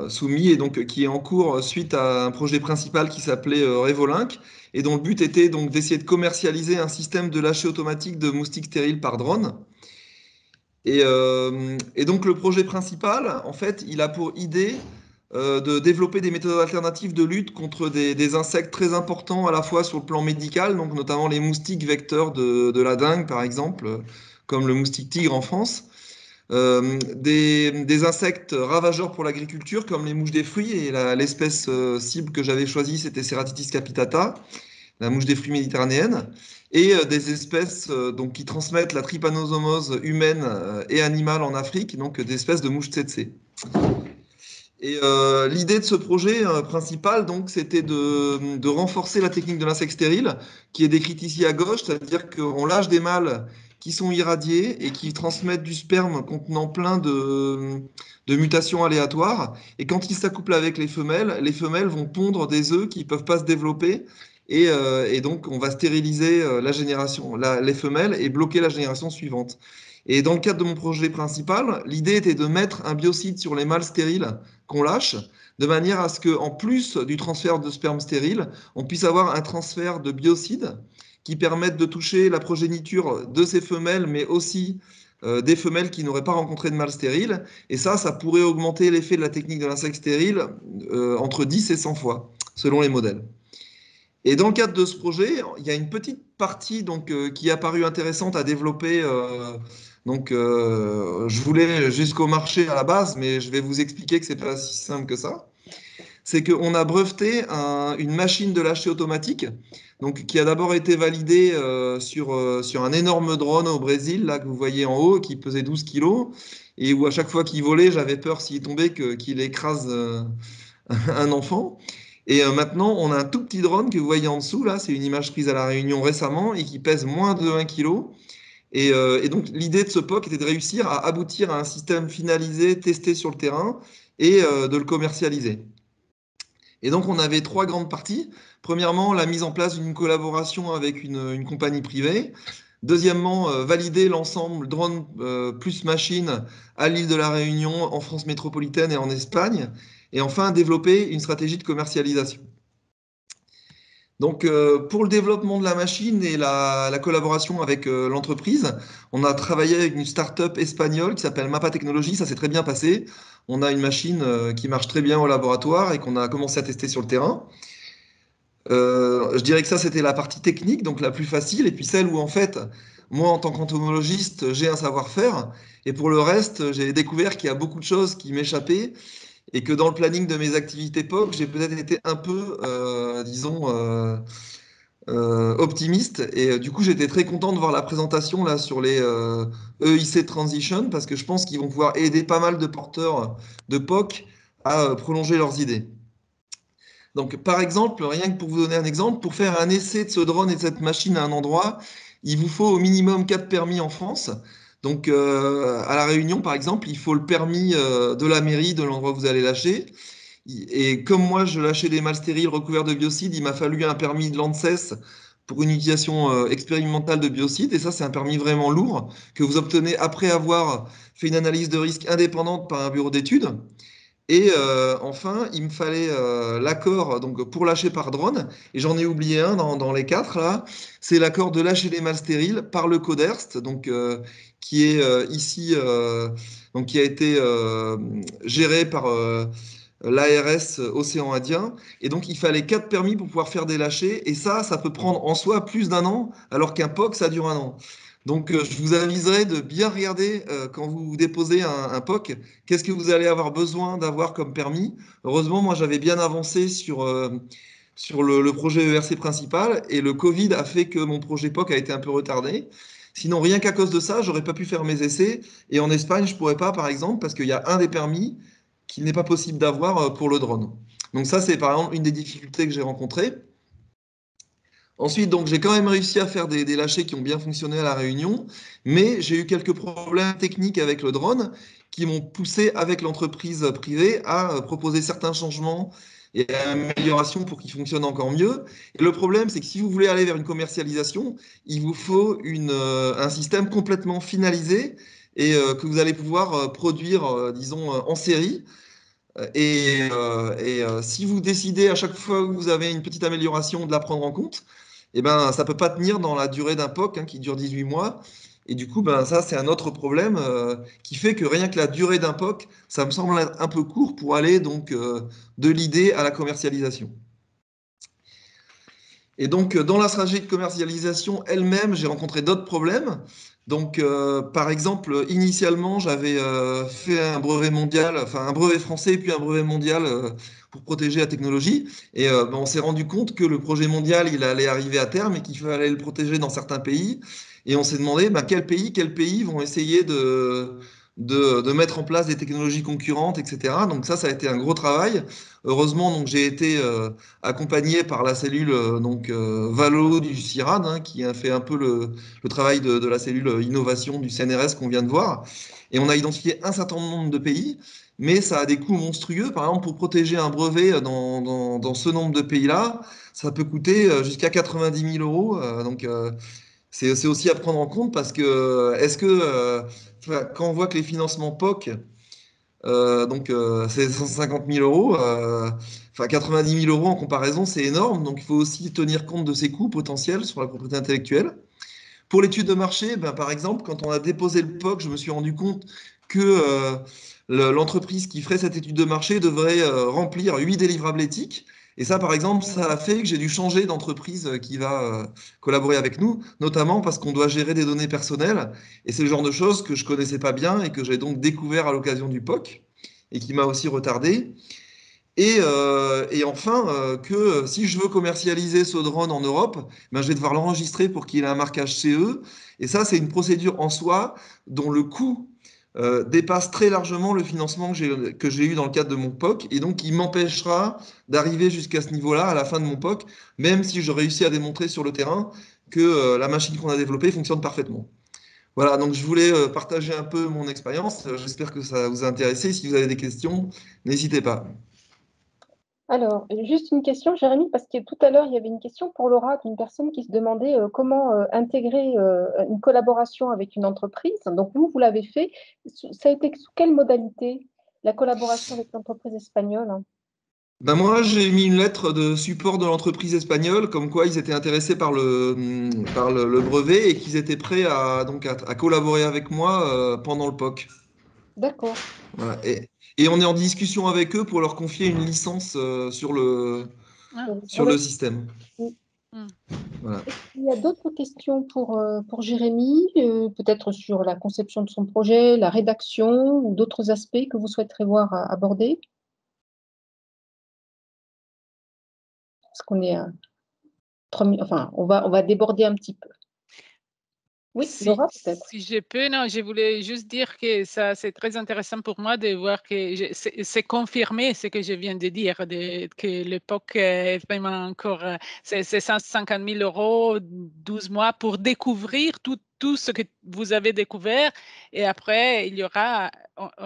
soumis et donc, qui est en cours suite à un projet principal qui s'appelait Revolink et dont le but était donc d'essayer de commercialiser un système de lâcher automatique de moustiques stériles par drone. Et donc le projet principal, en fait, il a pour idée de développer des méthodes alternatives de lutte contre des insectes très importants à la fois sur le plan médical, donc notamment les moustiques vecteurs de la dengue par exemple, comme le moustique tigre en France, des insectes ravageurs pour l'agriculture comme les mouches des fruits, et l'espèce cible que j'avais choisie c'était Ceratitis capitata, la mouche des fruits méditerranéenne, et des espèces donc, qui transmettent la trypanosomose humaine et animale en Afrique, donc des espèces de mouches tsetse. Et l'idée de ce projet principal, donc, c'était de renforcer la technique de l'insecte stérile, qui est décrite ici à gauche, c'est-à-dire qu'on lâche des mâles qui sont irradiés et qui transmettent du sperme contenant plein de mutations aléatoires. Et quand ils s'accouplent avec les femelles vont pondre des œufs qui ne peuvent pas se développer. Et donc, on va stériliser les femelles et bloquer la génération suivante. Et dans le cadre de mon projet principal, l'idée était de mettre un biocide sur les mâles stériles qu'on lâche, de manière à ce qu'en plus du transfert de sperme stérile, on puisse avoir un transfert de biocide qui permettent de toucher la progéniture de ces femelles, mais aussi des femelles qui n'auraient pas rencontré de mâle stérile. Et ça pourrait augmenter l'effet de la technique de l'insecte stérile entre 10 et 100 fois, selon les modèles. Et dans le cadre de ce projet, il y a une petite partie qui est apparue intéressante à développer. Je voulais jusqu'au marché à la base, mais je vais vous expliquer que ce n'est pas si simple que ça. C'est qu'on a breveté une machine de lâcher automatique, qui a d'abord été validée sur un énorme drone au Brésil, là, que vous voyez en haut, qui pesait 12 kilos, et où à chaque fois qu'il volait, j'avais peur s'il tombait qu'il écrase un enfant. Et maintenant, on a un tout petit drone que vous voyez en dessous, là, c'est une image prise à La Réunion récemment, et qui pèse moins de 1 kg. Et donc, l'idée de ce POC était de réussir à aboutir à un système finalisé, testé sur le terrain, et de le commercialiser. Et donc, on avait 3 grandes parties. Premièrement, la mise en place d'une collaboration avec une compagnie privée. Deuxièmement, valider l'ensemble drone plus machine à l'île de la Réunion, en France métropolitaine et en Espagne. Et enfin, développer une stratégie de commercialisation. Donc, pour le développement de la machine et la collaboration avec l'entreprise, on a travaillé avec une start-up espagnole qui s'appelle Mapa Technologies. Ça s'est très bien passé. On a une machine qui marche très bien au laboratoire et qu'on a commencé à tester sur le terrain. Je dirais que ça, c'était la partie technique, donc la plus facile, et puis celle où, en fait, moi, en tant qu'entomologiste, j'ai un savoir-faire, et pour le reste, j'ai découvert qu'il y a beaucoup de choses qui m'échappaient, et que dans le planning de mes activités POC, j'ai peut-être été un peu, optimiste, et du coup, j'étais très content de voir la présentation là sur les EIC Transition, parce que je pense qu'ils vont pouvoir aider pas mal de porteurs de POC à prolonger leurs idées. Donc, par exemple, rien que pour vous donner un exemple, pour faire un essai de ce drone et de cette machine à un endroit, il vous faut au minimum 4 permis en France. Donc, à La Réunion, par exemple, il faut le permis de la mairie de l'endroit où vous allez lâcher. Et comme moi, je lâchais des mâles stériles recouverts de biocides, il m'a fallu un permis de l'ANSES pour une utilisation expérimentale de biocides. Et ça, c'est un permis vraiment lourd que vous obtenez après avoir fait une analyse de risque indépendante par un bureau d'études. Et enfin, il me fallait l'accord pour lâcher par drone. Et j'en ai oublié un dans les 4 là. C'est l'accord de lâcher les mâles stériles par le CODERST, qui est ici, qui a été géré par l'ARS Océan Indien. Et donc, il fallait 4 permis pour pouvoir faire des lâchers. Et ça peut prendre en soi plus d'1 an, alors qu'un POC, ça dure 1 an. Donc, je vous aviserai de bien regarder quand vous déposez un POC, qu'est-ce que vous allez avoir besoin d'avoir comme permis. Heureusement, moi, j'avais bien avancé sur le projet ERC principal et le Covid a fait que mon projet POC a été un peu retardé. Sinon, rien qu'à cause de ça, j'aurais pas pu faire mes essais. Et en Espagne, je pourrais pas, par exemple, parce qu'il y a un des permis qu'il n'est pas possible d'avoir pour le drone. Donc ça, c'est par exemple une des difficultés que j'ai rencontrées. Ensuite, donc, j'ai quand même réussi à faire des lâchers qui ont bien fonctionné à La Réunion, mais j'ai eu quelques problèmes techniques avec le drone qui m'ont poussé avec l'entreprise privée à proposer certains changements et améliorations pour qu'il fonctionne encore mieux. Et le problème, c'est que si vous voulez aller vers une commercialisation, il vous faut un système complètement finalisé et que vous allez pouvoir produire, disons, en série. Et si vous décidez à chaque fois que vous avez une petite amélioration de la prendre en compte, eh ben, ça ne peut pas tenir dans la durée d'un POC qui dure 18 mois. Et du coup, ça, c'est un autre problème qui fait que rien que la durée d'un POC, ça me semble être un peu court pour aller de l'idée à la commercialisation. Et donc, dans la stratégie de commercialisation elle-même, j'ai rencontré d'autres problèmes. Donc, par exemple, initialement, j'avais fait un brevet mondial, enfin un brevet français, puis un brevet mondial pour protéger la technologie. Et on s'est rendu compte que le projet mondial, il allait arriver à terme et qu'il fallait le protéger dans certains pays. Et on s'est demandé quels pays vont essayer de mettre en place des technologies concurrentes, etc. Donc ça a été un gros travail. Heureusement, j'ai été accompagné par la cellule Valo du CIRAD, qui a fait un peu le travail de la cellule innovation du CNRS qu'on vient de voir. Et on a identifié un certain nombre de pays, mais ça a des coûts monstrueux. Par exemple, pour protéger un brevet dans ce nombre de pays-là, ça peut coûter jusqu'à 90 000 €. C'est aussi à prendre en compte parce que quand on voit que les financements POC Donc, c'est 150 000 euros. Enfin, 90 000 euros en comparaison, c'est énorme. Donc, il faut aussi tenir compte de ces coûts potentiels sur la propriété intellectuelle. Pour l'étude de marché, ben, par exemple, quand on a déposé le POC, je me suis rendu compte que l'entreprise qui ferait cette étude de marché devrait remplir 8 délivrables éthiques. Et ça, par exemple, ça a fait que j'ai dû changer d'entreprise qui va collaborer avec nous, notamment parce qu'on doit gérer des données personnelles. Et c'est le genre de choses que je ne connaissais pas bien et que j'ai donc découvert à l'occasion du POC et qui m'a aussi retardé. Et enfin, que si je veux commercialiser ce drone en Europe, ben, je vais devoir l'enregistrer pour qu'il ait un marquage CE. Et ça, c'est une procédure en soi dont le coût dépasse très largement le financement que j'ai eu dans le cadre de mon POC. Et donc, il m'empêchera d'arriver jusqu'à ce niveau-là à la fin de mon POC, même si je réussis à démontrer sur le terrain que la machine qu'on a développée fonctionne parfaitement. Voilà, donc je voulais partager un peu mon expérience. J'espère que ça vous a intéressé. Si vous avez des questions, n'hésitez pas. Alors, juste une question, Jérémy, parce que tout à l'heure, il y avait une question pour Laura d'une personne qui se demandait comment intégrer une collaboration avec une entreprise. Donc, vous l'avez fait. Ça a été sous quelle modalité, la collaboration avec l'entreprise espagnole? Ben moi, j'ai mis une lettre de support de l'entreprise espagnole, comme quoi ils étaient intéressés par le brevet et qu'ils étaient prêts à collaborer avec moi pendant le POC. D'accord. Voilà. Et on est en discussion avec eux pour leur confier une licence sur le système. Voilà. Il y a d'autres questions pour Jérémy, peut-être sur la conception de son projet, la rédaction ou d'autres aspects que vous souhaiterez voir abordés? Parce qu'on est enfin, on va déborder un petit peu. Oui, Laura, peut-être. Si je peux, non, je voulais juste dire que ça, c'est très intéressant pour moi de voir que c'est confirmé ce que je viens de dire, que l'époque est vraiment encore, c'est 150 000 euros, 12 mois pour découvrir tout ce que vous avez découvert. Et après, il y aura,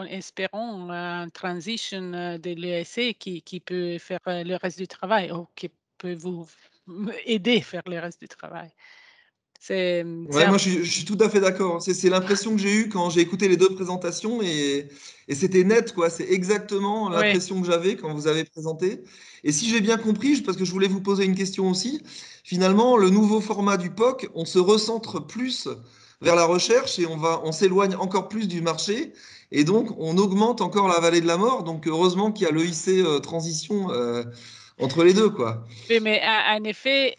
espérons, un transition de l'ESC qui peut faire le reste du travail ou qui peut vous aider à faire le reste du travail. Moi, je suis tout à fait d'accord. C'est l'impression que j'ai eue quand j'ai écouté les deux présentations et c'était net, quoi. C'est exactement l'impression que j'avais quand vous avez présenté. Et si j'ai bien compris, parce que je voulais vous poser une question aussi, finalement, le nouveau format du POC, on se recentre plus vers la recherche et on s'éloigne encore plus du marché. Et donc, on augmente encore la vallée de la mort. Donc, heureusement qu'il y a l'EIC Transition entre les deux, quoi. Oui, mais en effet,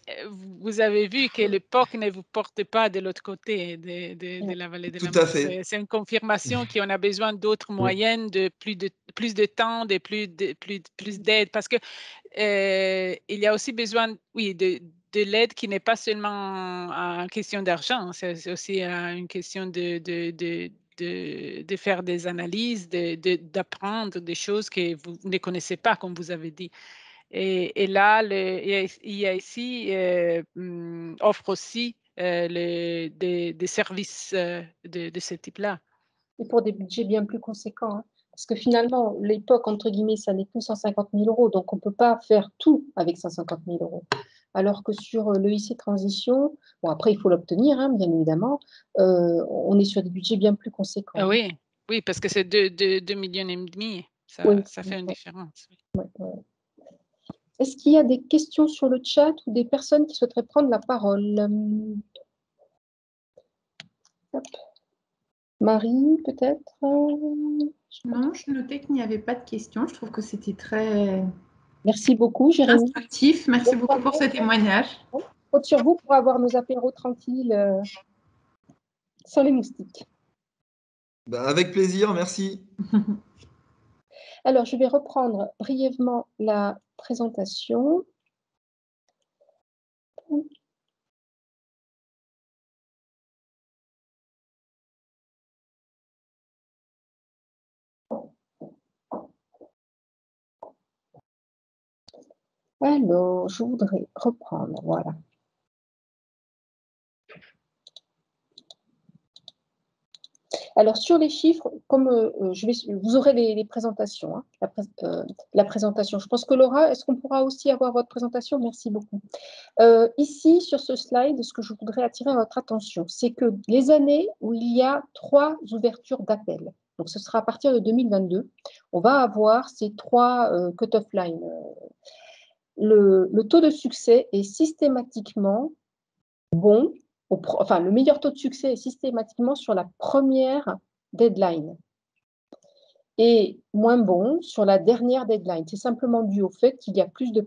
vous avez vu que le POC ne vous porte pas de l'autre côté de la vallée de la mort. C'est une confirmation qu'on a besoin d'autres moyens, de plus de temps, de plus d'aide, parce que il y a aussi besoin, oui, de l'aide qui n'est pas seulement une question d'argent, c'est aussi une question de faire des analyses, d'apprendre des choses que vous ne connaissez pas, comme vous avez dit. Et là, il y a ici, offre aussi des services de ce type-là. Et pour des budgets bien plus conséquents. Hein. Parce que finalement, l'époque, entre guillemets, ça n'est que 150 000 euros. Donc, on ne peut pas faire tout avec 150 000 euros. Alors que sur l'EIC Transition, bon, après, il faut l'obtenir, hein, bien évidemment, on est sur des budgets bien plus conséquents. Oui, oui, parce que c'est 2,5 millions. Ça fait une différence. Oui. Est-ce qu'il y a des questions sur le chat ou des personnes qui souhaiteraient prendre la parole? Hop. Marie, peut-être? Non, je notais qu'il n'y avait pas de questions. Je trouve que c'était très... Merci beaucoup, Jérémy. Instructif. Merci beaucoup pour ce témoignage. On compte sur vous pour avoir nos apéros tranquilles sans les moustiques. Avec plaisir, merci. Alors, je vais reprendre brièvement la présentation. Alors, je voudrais reprendre, voilà. Alors, sur les chiffres, comme vous aurez les présentations, hein, la présentation. Je pense que Laura, est-ce qu'on pourra aussi avoir votre présentation? Merci beaucoup. Ici, sur ce slide, ce que je voudrais attirer votre attention, c'est que les années où il y a 3 ouvertures d'appel, donc ce sera à partir de 2022, on va avoir ces 3 cut-off lines. Le taux de succès est systématiquement bon, enfin le meilleur taux de succès est systématiquement sur la première deadline et moins bon sur la dernière deadline. C'est simplement dû au fait qu'il y a plus de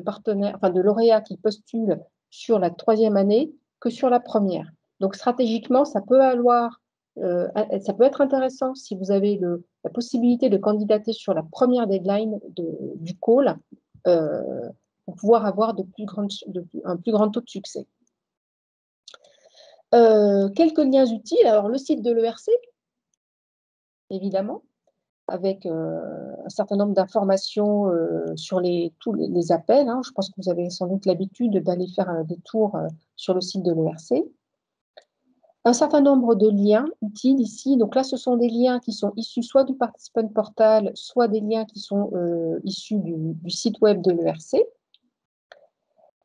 partenaires, enfin de lauréats qui postulent sur la 3e année que sur la première. Donc stratégiquement, ça peut être intéressant si vous avez la possibilité de candidater sur la première deadline du call pour pouvoir avoir un plus grand taux de succès. Quelques liens utiles. Alors, le site de l'ERC, évidemment, avec un certain nombre d'informations sur tous les appels. Hein. Je pense que vous avez sans doute l'habitude d'aller faire des tours sur le site de l'ERC. Un certain nombre de liens utiles ici. Donc là, ce sont des liens qui sont issus soit du Participant Portal, soit des liens qui sont issus du site web de l'ERC.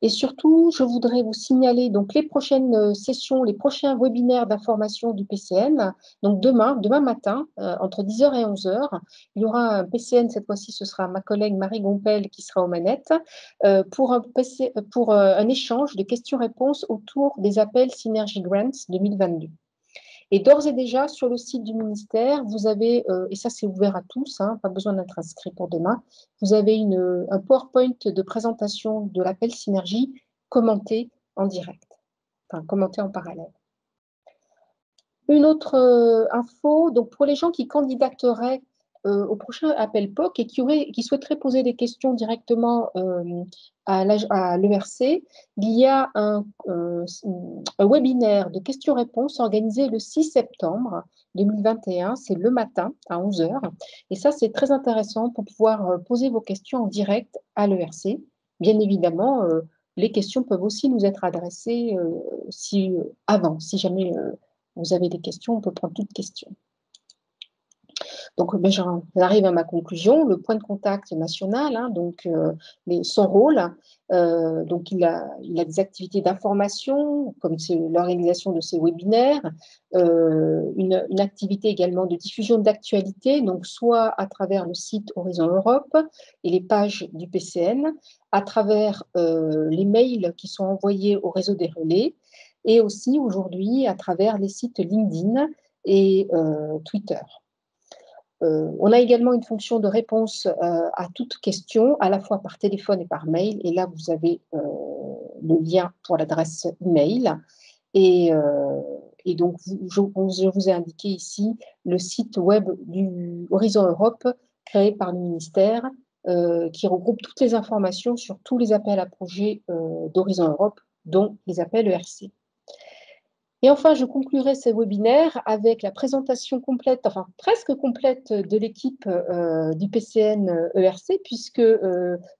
Et surtout, je voudrais vous signaler donc les prochaines sessions, les prochains webinaires d'information du PCN. Donc demain matin, entre 10h et 11h, il y aura un PCN, cette fois-ci ce sera ma collègue Marie Gompel qui sera aux manettes, pour un échange de questions-réponses autour des appels Synergy Grants 2022. Et d'ores et déjà, sur le site du ministère, vous avez, et ça c'est ouvert à tous, hein, pas besoin d'être inscrit pour demain, vous avez un PowerPoint de présentation de l'appel Synergie commenté en direct, enfin commenté en parallèle. Une autre info, donc pour les gens qui candidateraient au prochain appel POC et qui souhaiteraient poser des questions directement à l'ERC, il y a un webinaire de questions-réponses organisé le 6 septembre 2021, c'est le matin à 11h. Et ça, c'est très intéressant pour pouvoir poser vos questions en direct à l'ERC. Bien évidemment, les questions peuvent aussi nous être adressées avant, si jamais vous avez des questions, on peut prendre toutes questions. Donc, j'arrive à ma conclusion. Le point de contact national, hein, donc son rôle, donc il a des activités d'information, comme c'est l'organisation de ces webinaires, une activité également de diffusion d'actualité, donc soit à travers le site Horizon Europe et les pages du PCN, à travers les mails qui sont envoyés au réseau des relais, et aussi aujourd'hui à travers les sites LinkedIn et Twitter. On a également une fonction de réponse à toute question, à la fois par téléphone et par mail. Et là, vous avez le lien pour l'adresse email. Et donc, je vous ai indiqué ici le site web du Horizon Europe créé par le ministère qui regroupe toutes les informations sur tous les appels à projets d'Horizon Europe, dont les appels ERC. Et enfin, je conclurai ces webinaires avec la présentation complète, enfin presque complète, de l'équipe du PCN ERC, puisque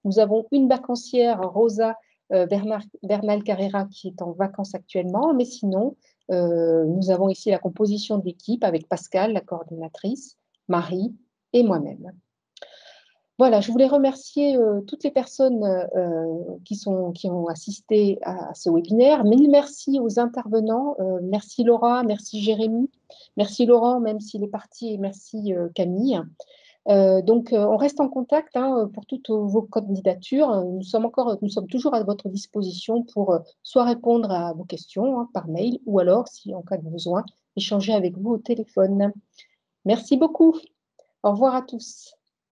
nous avons une vacancière, Rosa Bernal Carrera, qui est en vacances actuellement, mais sinon, nous avons ici la composition de l'équipe avec Pascal, la coordinatrice, Marie et moi-même. Voilà, je voulais remercier toutes les personnes qui ont assisté à ce webinaire. Mille merci aux intervenants. Merci Laura, merci Jérémy, merci Laurent, même s'il est parti, et merci Camille. Donc, on reste en contact hein, pour toutes vos candidatures. Nous sommes toujours à votre disposition pour soit répondre à vos questions hein, par mail ou alors, si en cas de besoin, échanger avec vous au téléphone. Merci beaucoup. Au revoir à tous.